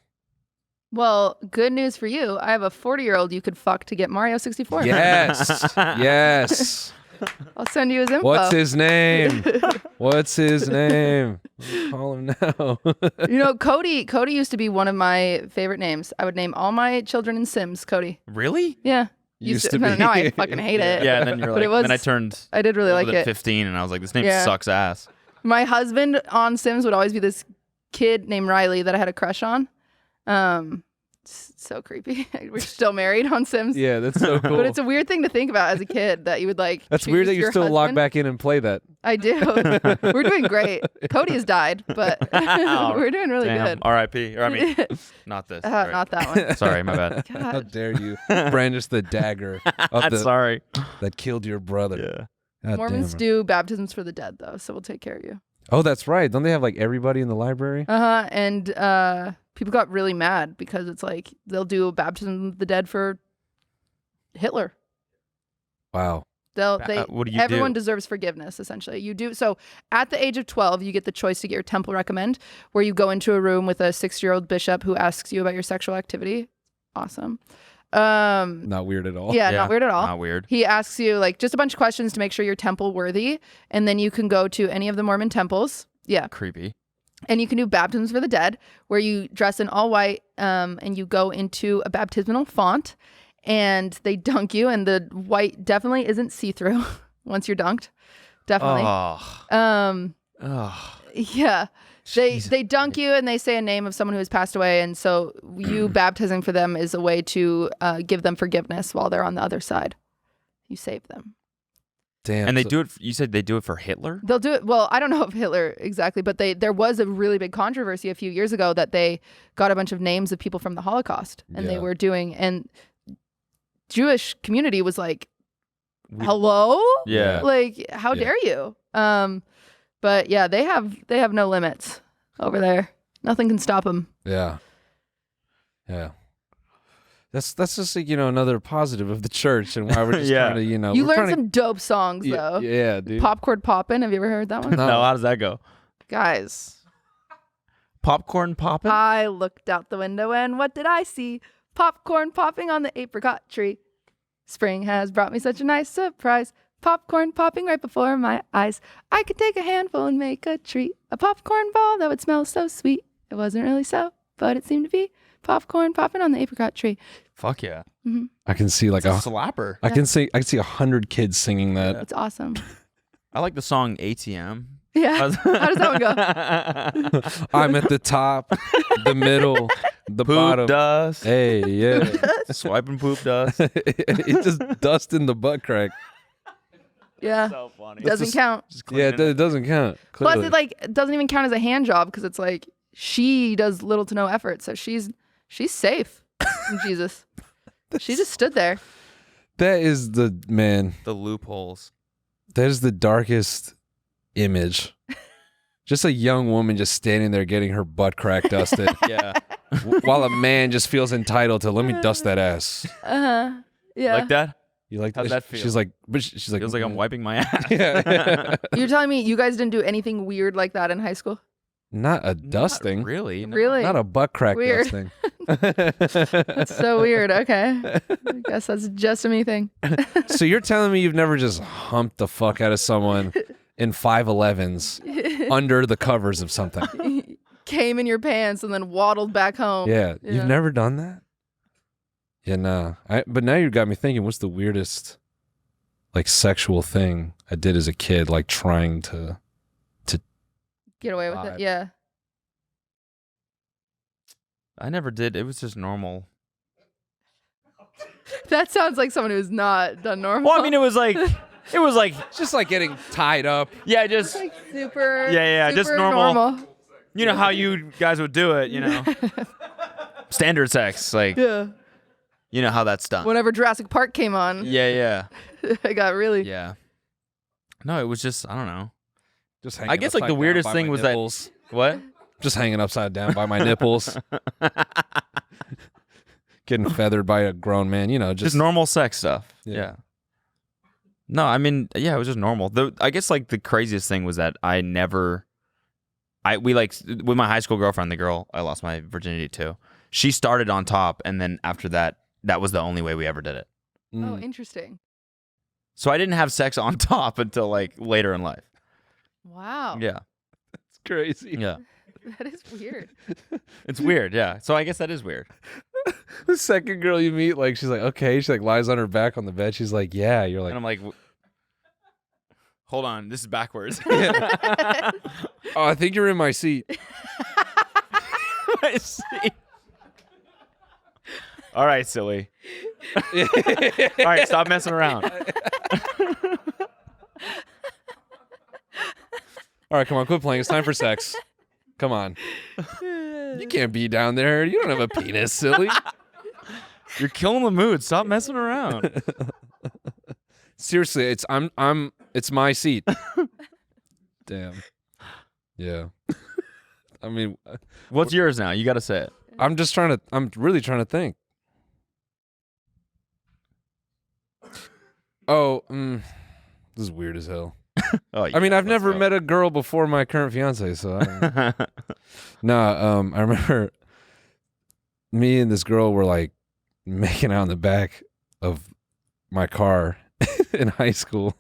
Well, good news for you. I have a 40-year-old you could fuck to get Mario 64. Yes. Yes. I'll send you his info. What's his name? What's his name? Call him now. You know, Cody used to be one of my favorite names. I would name all my children in Sims Cody. Really? Yeah. Used to be. Now I fucking hate it. Yeah, and then you're But like, it was, then I turned. I did really like at it. 15, and I was like, this name Yeah. sucks ass. My husband on Sims would always be this kid named Riley that I had a crush on. It's so creepy. We're still married on Sims. Yeah, that's so cool. But it's a weird thing to think about as a kid that you would like. That's weird that you your still log husband. back in and play that. I do. We're doing great. Cody has died, but we're doing really good. R.I.P. Or I mean, not this. Sorry. Not that one. Sorry, my bad. How dare you brandish the dagger of the, Sorry. that killed your brother. Yeah. God Mormons damn it. do baptisms for the dead, though, so we'll take care of you. Oh, that's right. Don't they have like everybody in the library? And people got really mad because it's like they'll do a baptism of the dead for Hitler. Wow. What do you Everyone do? deserves forgiveness, essentially. You do. So at the age of 12, you get the choice to get your temple recommend, where you go into a room with a 60-year-old bishop who asks you about your sexual activity. Awesome. Not weird at all. Yeah, not weird at all. Not weird. He asks you like just a bunch of questions to make sure you're temple worthy, and then you can go to any of the Mormon temples. Yeah. Creepy. And you can do baptisms for the dead, where you dress in all white, and you go into a baptismal font, and they dunk you, and the white definitely isn't see-through once you're dunked. Definitely. Yeah. They dunk you and they say a name of someone who has passed away, and so you baptizing for them is a way to give them forgiveness while they're on the other side. You save them. Damn. And they do it. You said they do it for Hitler? They'll do it. Well, I don't know if Hitler exactly, but there was a really big controversy a few years ago that they got a bunch of names of people from the Holocaust, and they were doing, and Jewish community was like, hello? Yeah. Like, how dare you? But yeah, they have no limits over there. Nothing can stop them. Yeah. Yeah. That's just another positive of the church and why we're just trying to You we're learned trying some dope songs though. Yeah, dude. Popcorn Poppin'. Have you ever heard that one? No, how does that go? Guys. Popcorn popping? I looked out the window and what did I see? Popcorn popping on the apricot tree. Spring has brought me such a nice surprise. Popcorn popping right before my eyes. I could take a handful and make a treat. A popcorn ball that would smell so sweet. It wasn't really so, but it seemed to be. Popcorn popping on the apricot tree. Fuck yeah. Mm-hmm. I can see like It's a slapper. I can see 100 kids singing that. It's awesome. I like the song ATM. Yeah. How does that one go? I'm at the top, the middle, the Poop bottom. dust. Hey, yeah. Swiping poop dust. It's just dust in the butt crack. Yeah. So funny. Doesn't count. Yeah, it doesn't count. Plus, Clearly. it doesn't even count as a hand job because it's like she does little to no effort, so she's safe from Jesus. She just stood there. That is the loopholes. That is the darkest image. Just a young woman just standing there getting her butt crack dusted. Yeah. While a man just feels entitled to, let me dust that ass. Yeah. Like that? You like How'd that feel? She's like, Feels like I'm wiping my ass. Yeah. You're telling me you guys didn't do anything weird like that in high school? Not a dusting. Not really. No. Really? Not a butt crack Weird. dusting. That's so weird. Okay. I guess that's just a me thing. So you're telling me you've never just humped the fuck out of someone in 5'11s under the covers of something? Came in your pants and then waddled back home. Yeah. You've never done that? Yeah, nah. But now you got me thinking, what's the weirdest like sexual thing I did as a kid, like trying to get away with it? Yeah. I never did. It was just normal. That sounds like someone who's not done normal. Well, I mean, it was like just like getting tied up. Yeah, just like super. Yeah, just super normal. You know how you guys would do it, Standard sex, like Yeah. you know how that's done. Whenever Jurassic Park came on. Yeah. I got really. Yeah. No, it was just I don't know. Just I guess like the weirdest thing was nipples. that what? Just hanging upside down by my nipples. Getting feathered by a grown man, Just normal sex stuff. Yeah. No, I mean, yeah, it was just normal. I guess like the craziest thing was that we with my high school girlfriend, the girl I lost my virginity to, she started on top, and then after that was the only way we ever did it. Oh, interesting. So I didn't have sex on top until like later in life. Wow. Yeah. That's crazy. Yeah. That is weird. It's weird, yeah. So I guess that is weird. The second girl you meet, like she's like, okay, she like lies on her back on the bed. She's like, yeah. You're like, And I'm like, hold on, this is backwards. oh, I think you're in my seat. My seat. All right, silly. All right, stop messing around. All right, come on, quit playing. It's time for sex. Come on. You can't be down there. You don't have a penis, silly. You're killing the mood. Stop messing around. Seriously, it's my seat. Damn. Yeah. I mean, what's yours now? You got to say it. I'm really trying to think. Oh, this is weird as hell. I mean, I've never met a girl before my current fiance, so I remember me and this girl were like making out in the back of my car in high school,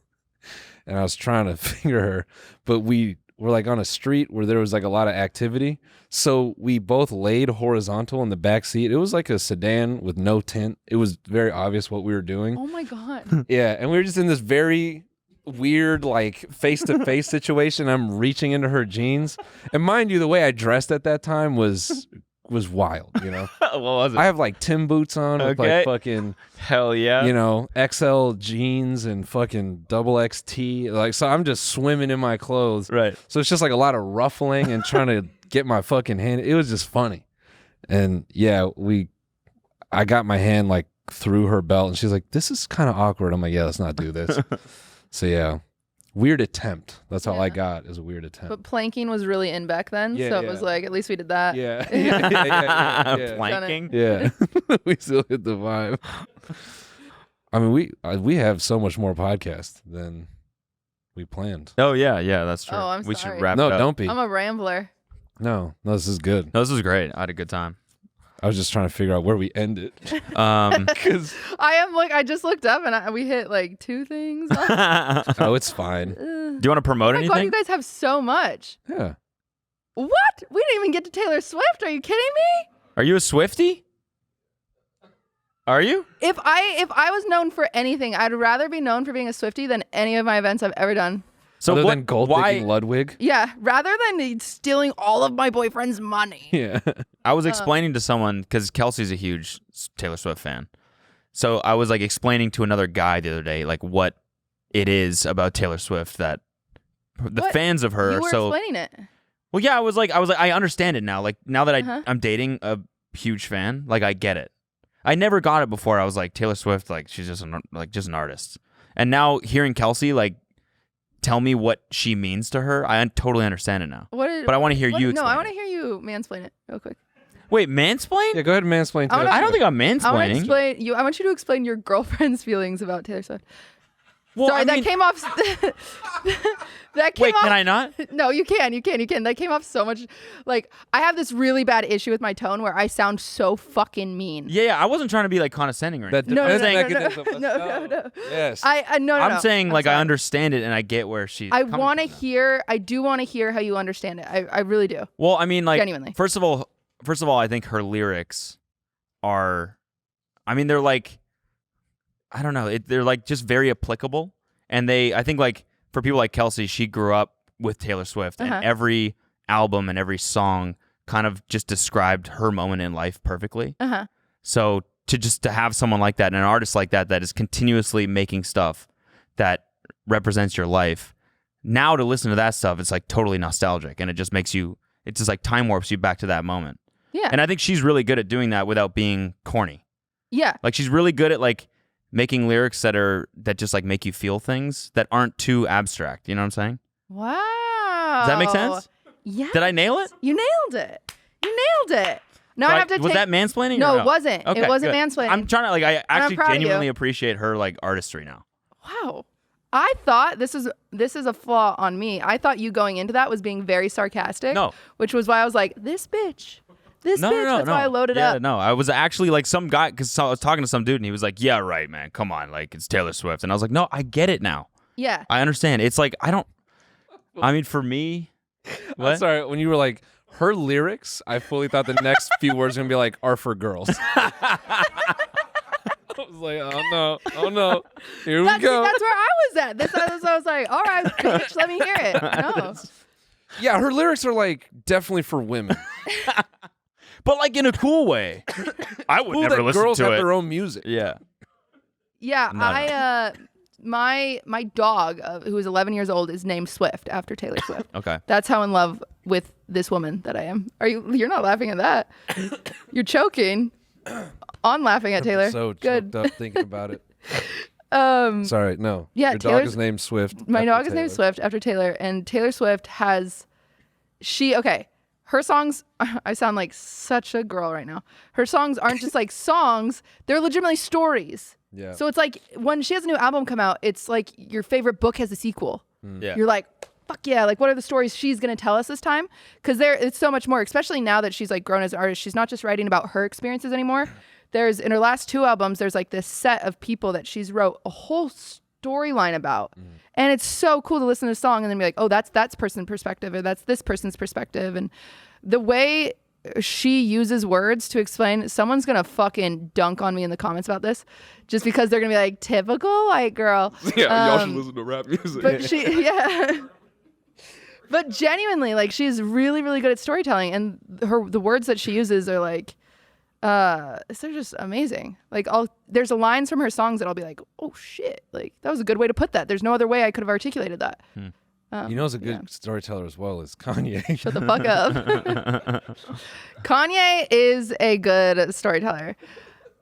and I was trying to finger her, but we were like on a street where there was like a lot of activity, so we both laid horizontal in the back seat. It was like a sedan with no tint. It was very obvious what we were doing. Oh my God. Yeah, and we were just in this very weird like face-to-face situation. I'm reaching into her jeans, and mind you, the way I dressed at that time was wild, you know. What was it? I have like Tim boots on with like fucking hell yeah, you know, XL jeans and fucking double XT, like, so I'm just swimming in my clothes, right? So it's just like a lot of ruffling and trying to get my fucking hand. It was just funny. And yeah, I got my hand like through her belt, and she's like, this is kind of awkward. I'm like, yeah, let's not do this. So yeah, weird attempt. That's all I got, is a weird attempt. But planking was really in back then, so it was like, at least we did that. Yeah. Planking? Yeah. We still hit the vibe. I mean, we have so much more podcasts than we planned. Oh, yeah, that's true. Oh, I'm we sorry. should wrap No, it up. don't be. I'm a rambler. No, this is good. No, this was great. I had a good time. I was just trying to figure out where we end it. Because I just looked up and we hit like 2 things. Oh, it's fine. Do you want to promote Oh my anything? God, you guys have so much. Yeah. What? We didn't even get to Taylor Swift. Are you kidding me? Are you a Swiftie? Are you? If I was known for anything, I'd rather be known for being a Swiftie than any of my events I've ever done. So other what, than gold why, digging Ludwig? Yeah, rather than stealing all of my boyfriend's money. Yeah. I was explaining to someone, because Kelsey's a huge Taylor Swift fan. So I was like explaining to another guy the other day, like what it is about Taylor Swift that the fans of her You are were so. explaining it. Well, yeah, I was like, I understand it now. Like now that I'm dating a huge fan, like I get it. I never got it before. I was like, Taylor Swift, like she's just an artist. And now hearing Kelsey like tell me what she means to her, I totally understand it now. But I want to hear you explain. No, I want to hear you mansplain it real quick. Wait, mansplain? Yeah, go ahead and mansplain. I don't think I'm mansplaining. I want to explain you. I want you to explain your girlfriend's feelings about Taylor Swift. Well, Sorry, that came off. Wait, can I not? No, you can. That came off so much. Like, I have this really bad issue with my tone where I sound so fucking mean. Yeah, I wasn't trying to be like condescending or anything. No. Yes. I'm saying like I understand it and I get where she's. I want to hear. I do want to hear how you understand it. I really do. Well, I mean, like, genuinely. First of all, I think her lyrics are. I mean, they're like. I don't know. They're like just very applicable, and I think like for people like Kelsey, she grew up with Taylor Swift, and every album and every song kind of just described her moment in life perfectly. So to have someone like that and an artist like that is continuously making stuff that represents your life, now to listen to that stuff, it's like totally nostalgic, and it just makes you. It just like time warps you back to that moment. Yeah. And I think she's really good at doing that without being corny. Yeah. Like she's really good at like making lyrics that just like make you feel things that aren't too abstract. You know what I'm saying? Wow. Does that make sense? Yeah. Did I nail it? You nailed it. Now I have to Was that mansplaining? No, or it wasn't. Okay, it wasn't good. mansplaining. I'm trying to like. I actually proud of you. genuinely appreciate her like artistry now. Wow. I thought this is a flaw on me. I thought you going into that was being very sarcastic. No. Which was why I was like, this bitch. That's why I loaded up. No, I was actually like some guy, because I was talking to some dude and he was like, yeah, right, man. Come on. Like, it's Taylor Swift. And I was like, no, I get it now. Yeah. I understand. It's like, I mean, for me. What? I'm sorry, when you were like, her lyrics, I fully thought the next few words were going to be like, are for girls. I was like, oh no. Here we go. That's where I was at. I was like, all right, bitch, let me hear it. No. Yeah, her lyrics are like definitely for women. but like in a cool way. I would Cool never that listen girls to have it. their own music. Yeah. Yeah, my dog, who is 11 years old, is named Swift after Taylor Swift. Okay. That's how in love with this woman that I am. You're not laughing at that. You're choking on laughing at Taylor. So good. choked up thinking about it. Sorry, no. Yeah, your dog is named Swift. My after dog is Taylor. named Swift after Taylor, and Taylor Swift has her songs, I sound like such a girl right now. Her songs aren't just like songs, they're legitimately stories. Yeah. So it's like when she has a new album come out, it's like your favorite book has a sequel. Yeah. You're like, fuck yeah, like what are the stories she's going to tell us this time? Because it's so much more, especially now that she's like grown as an artist. She's not just writing about her experiences anymore. There's, in her last 2 albums, there's like this set of people that she's wrote a whole storyline about. And it's so cool to listen to a song and then be like, oh, that's person's perspective, or that's this person's perspective. And the way she uses words to explain, someone's gonna fucking dunk on me in the comments about this just because they're gonna be like, typical white girl. Yeah, y'all should listen to rap music. But but genuinely, like, she's really, really good at storytelling, and the words that she uses are like, they're just amazing. Like, there's lines from her songs that I'll be like, oh shit, like that was a good way to put that. There's no other way I could have articulated that. You know, who's a good storyteller as well is Kanye. Shut the fuck up. Kanye is a good storyteller.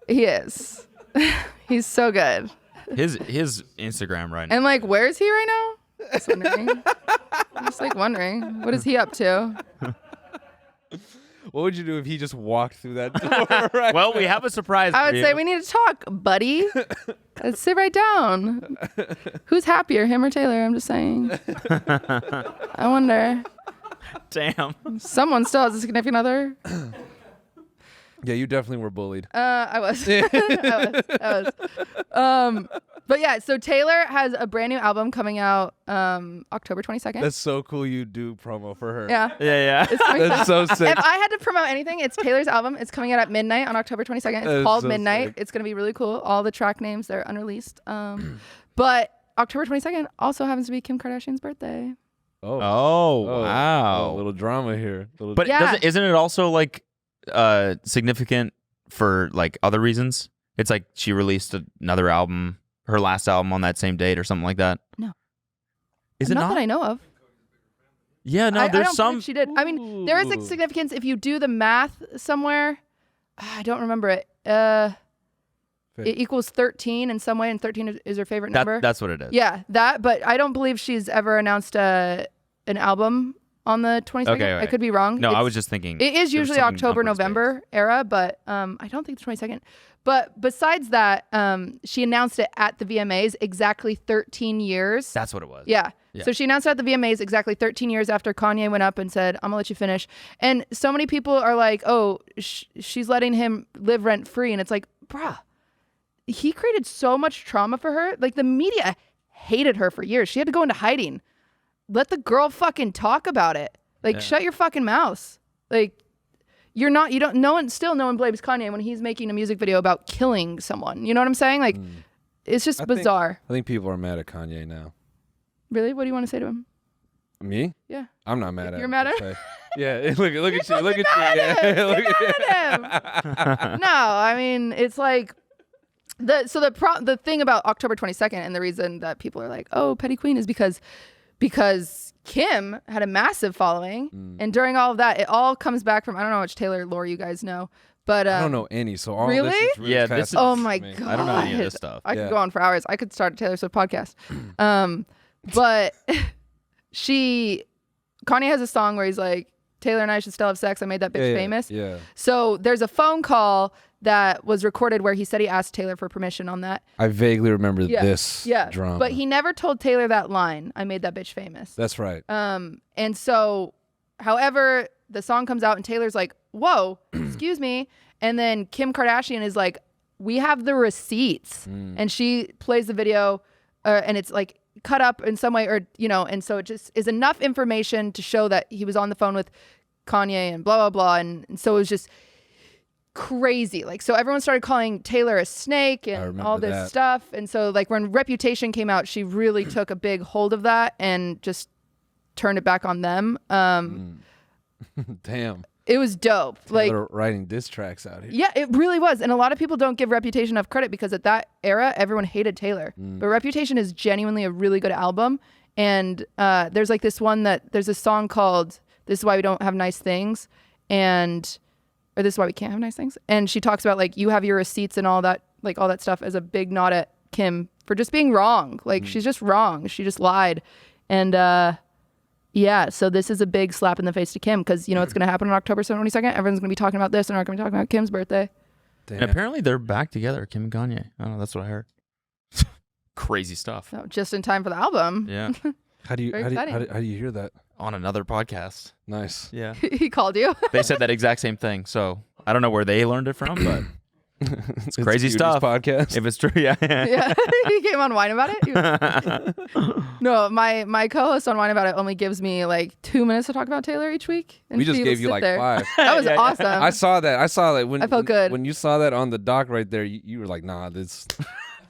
He is. He's so good. His Instagram right now. And like, where is he right now? Just wondering. I'm just like wondering, what is he up to? What would you do if he just walked through that door? Right Well, we have a surprise. I for would you. say we need to talk, buddy. Sit right down. Who's happier, him or Taylor? I'm just saying. I wonder. Damn. Someone still has a significant other. Yeah, you definitely were bullied. I was. I was. But yeah, so Taylor has a brand new album coming out October 22nd. That's so cool you do promo for her. Yeah. Yeah. It's coming That's so sick. If I had to promote anything, it's Taylor's album. It's coming out at midnight on October 22nd. It's That is called so Midnight. sick. It's going to be really cool. All the track names, they're unreleased. But October 22nd also happens to be Kim Kardashian's birthday. Oh, wow. A little drama here. But Yeah. isn't it also like significant for like other reasons? It's like she released another album, her last album on that same date or something like that. No. Is it not not? that I know of. Yeah, no, I there's don't some. believe she did. I mean, there is a significance if you do the math somewhere. I don't remember it. It equals 13 in some way, and 13 is her favorite number. That's what it is. Yeah, that. But I don't believe she's ever announced an album on the 22nd. Okay, I could be wrong. No, I was just thinking. It is there was usually something October, on Wednesdays. November era, but I don't think the 22nd. But besides that, she announced it at the VMAs exactly 13 years. That's what it was. Yeah. So she announced it at the VMAs exactly 13 years after Kanye went up and said, I'm going to let you finish. And so many people are like, oh, she's letting him live rent free. And it's like, bruh, he created so much trauma for her. Like, the media hated her for years. She had to go into hiding. Let the girl fucking talk about it. Like, shut your fucking mouth. Like, no one blames Kanye when he's making a music video about killing someone. You know what I'm saying? Like, it's just bizarre. I think people are mad at Kanye now. Really? What do you want to say to him? Me? Yeah. I'm not mad at him. You're mad at per se. Yeah, look at you. Look at you. Yeah, look at him. No, I mean, it's like the thing about October 22nd and the reason that people are like, oh, Petty Queen is because Kim had a massive following, and during all of that, it all comes back from, I don't know how much Taylor lore you guys know, but I don't know any, so all really? this is really Yeah, this is- Oh my fascinating god! to me. I don't know any of this stuff. I could go on for hours. I could start a Taylor Swift podcast. But Kanye has a song where he's like, Taylor and I should still have sex. I made that bitch famous. Yeah. So there's a phone call that was recorded where he said he asked Taylor for permission on that. I vaguely remember this Yeah. drama. But he never told Taylor that line, I made that bitch famous. That's right. And so, however, the song comes out and Taylor's like, whoa, excuse me. And then Kim Kardashian is like, we have the receipts. And she plays the video and it's like cut up in some way, or, you know, and so it just is enough information to show that he was on the phone with Kanye and blah, blah, blah. And so it was just crazy. Like, so everyone started calling Taylor a snake and all this stuff. And so like when Reputation came out, she really took a big hold of that and just turned it back on them. Damn. It was dope. Like They're writing diss tracks out here. yeah, it really was. And a lot of people don't give Reputation enough credit because at that era, everyone hated Taylor. But Reputation is genuinely a really good album. And there's like this one there's a song called This Is Why We Don't Have Nice Things. Or This Is Why We Can't Have Nice Things. And she talks about like, you have your receipts and all that stuff as a big nod at Kim for just being wrong. Like she's just wrong. She just lied. And yeah, so this is a big slap in the face to Kim because you know it's going to happen on October 22nd. Everyone's going to be talking about this and aren't going to be talking about Kim's birthday. Damn. And apparently they're back together, Kim and Kanye. I don't know, that's what I heard. Crazy stuff. So just in time for the album. Yeah. How do you hear that? On another podcast. Nice. Yeah. He called you. They said that exact same thing. So I don't know where they learned it from, but it's crazy stuff. Podcast. If it's true, yeah. Yeah. He came on Wine About It. No, my co-host on Wine About It only gives me like 2 minutes to talk about Taylor each week. And we just gave you like 5. That was awesome. I saw that when I felt good. When you saw that on the doc right there. You were like, nah, this.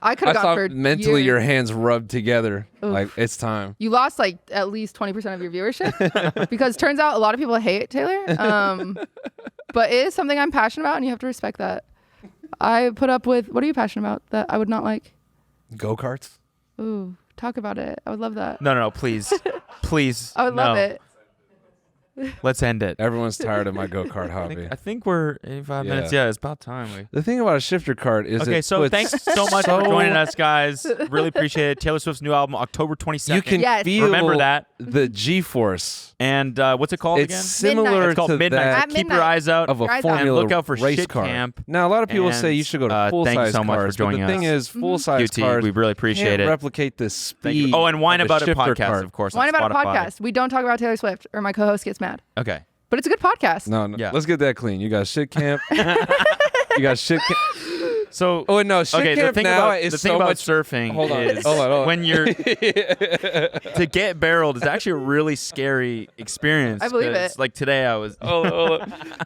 I could have gone for mentally years. Your hands rubbed together. Oof. Like it's time. You lost like at least 20% of your viewership because turns out a lot of people hate Taylor. But it is something I'm passionate about, and you have to respect that. I put up with. What are you passionate about that I would not like? Go-karts. Ooh, talk about it. I would love that. No, please. Please. I would love it. Let's end it. Everyone's tired of my go-kart hobby. I think we're 85 minutes. Yeah, it's about time. The thing about a shifter cart is okay. So thanks so much for joining us, guys. Really appreciate it. Taylor Swift's new album, October 22nd. You can feel remember that the G-force. And what's it called again? It's similar it's called to Midnight. that. Keep your eyes out of a Formula and look out for race Shit car. Camp. Now a lot of people say you should go to full-size thanks so much cars. for joining but the thing is, full-size QT, cars. we really appreciate can't it. Replicate the speed. Oh, and Wine of About a It shifter podcast, cart. of course. Wine on About It Spotify. podcast. We don't talk about Taylor Swift, or my co-host gets mad. Okay. But it's a good podcast. No. Yeah. Let's get that clean. You got shit camp. You got shit camp. So shit camp now is the so thing about much. surfing Hold on. is when you're to get barreled is actually a really scary experience. I believe it. Like today, I was.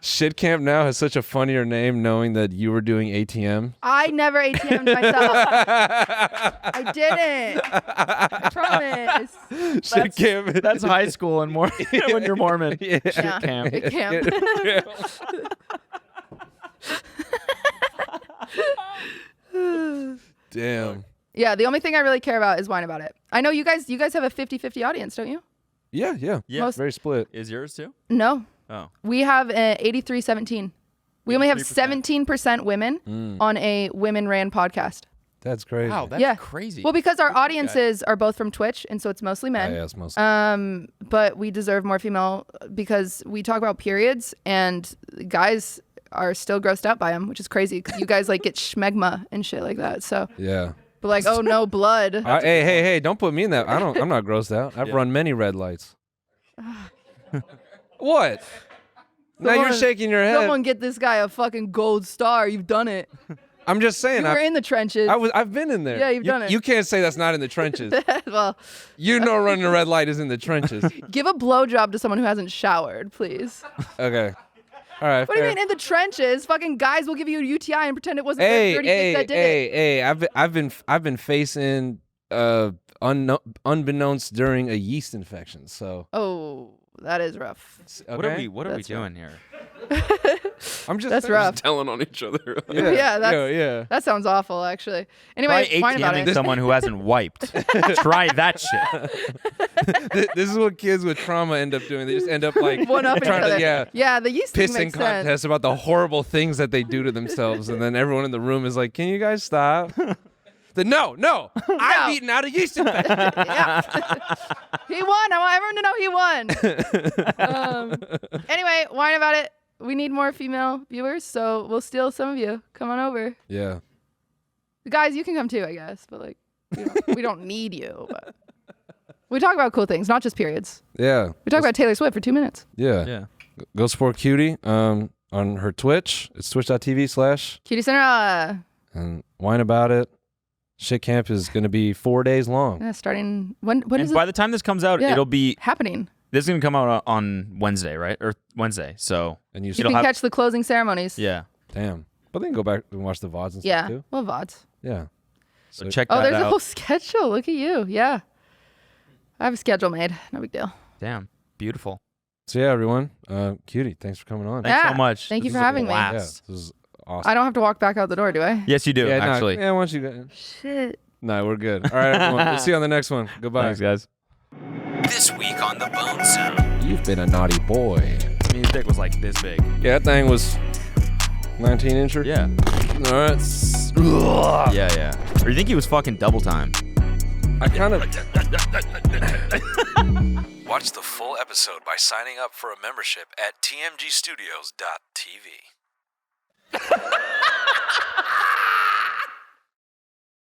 Shit camp now has such a funnier name, knowing that you were doing ATM. I never ATM'd myself. I didn't. I promise. Shit camp. That's high school and more when you're Mormon. Yeah. Shit camp. It camp. Damn. Yeah, the only thing I really care about is Wine About It. I know you guys have a 50-50 audience, don't you? Yeah. Very split. Is yours too? No. Oh. We have 83-17. We only have 17% women on a women-ran podcast. That's crazy. Wow, that's crazy. Well, because our audiences are both from Twitch, and so it's mostly men. Yeah, it's mostly. But we deserve more female because we talk about periods, and guys are still grossed out by them, which is crazy because you guys like get schmegma and shit like that. So Yeah. but like, oh no, blood. Hey! Don't put me in that. I'm not grossed out. I've run many red lights. What? Now you're shaking your head. Someone get this guy a fucking gold star. You've done it. I'm just saying. You were in the trenches. I've been in there. Yeah, you've done it. You can't say that's not in the trenches. Well, You know running a red light is in the trenches. give a blowjob to someone who hasn't showered, please. Okay. All right. What do you mean in the trenches? Fucking guys will give you a UTI and pretend it wasn't their dirty dick that did it. Hey! I've been facing unbeknownst during a yeast infection. So. Oh, that is rough. Okay? What are we doing here? I'm just. That's rough. Just telling on each other. Yeah, that sounds awful, actually. Anyway, Try whine about ATMing it. someone who hasn't wiped. Try that shit. This is what kids with trauma end up doing. They just end up like One up each trying other. to Yeah, the yeast thing pissing makes sense. contests about the horrible things that they do to themselves, and then everyone in the room is like, "Can you guys stop?" No, I've eaten out a yeast infection. Yeah. He won. I want everyone to know he won. Anyway, whine about it. We need more female viewers, so we'll steal some of you. Come on over. Yeah. Guys, you can come too, I guess, but like, we don't need you. But we talk about cool things, not just periods. Yeah. We talk about Taylor Swift for 2 minutes. Yeah. Go support Cutie on her Twitch. It's twitch.tv/ QT Cinderella. and whine about it. Shit camp is going to be 4 days long. Yeah, starting when And is by it the time this comes out, Yeah. it'll be happening? This is gonna come out on Wednesday, right? Or Wednesday. So And you You can catch the closing ceremonies. Yeah. Damn. But they can go back and watch the VODs and Yeah. stuff too. Well, VODs. Yeah. So check that Oh, there's out. a whole schedule. Look at you. Yeah. I have a schedule made. No big deal. Damn. Beautiful. So yeah, everyone, QT, thanks for coming on. Thanks Yeah. so much. Thank you This for was a having me. Yeah, blast. this is awesome. I don't have to walk back out the door, do I? Yes, you do, yeah, actually. yeah, once you go. Shit. No, we're good. All right, everyone. We'll see you on the next one. Goodbye. Thanks, guys. This week on the Bone Zone. You've been a naughty boy. I mean, his dick was like this big. Yeah, that thing was 19-incher. Yeah. All right. Yeah. Or you think he was fucking double time? I kind of. Watch the full episode by signing up for a membership at tmgstudios.tv.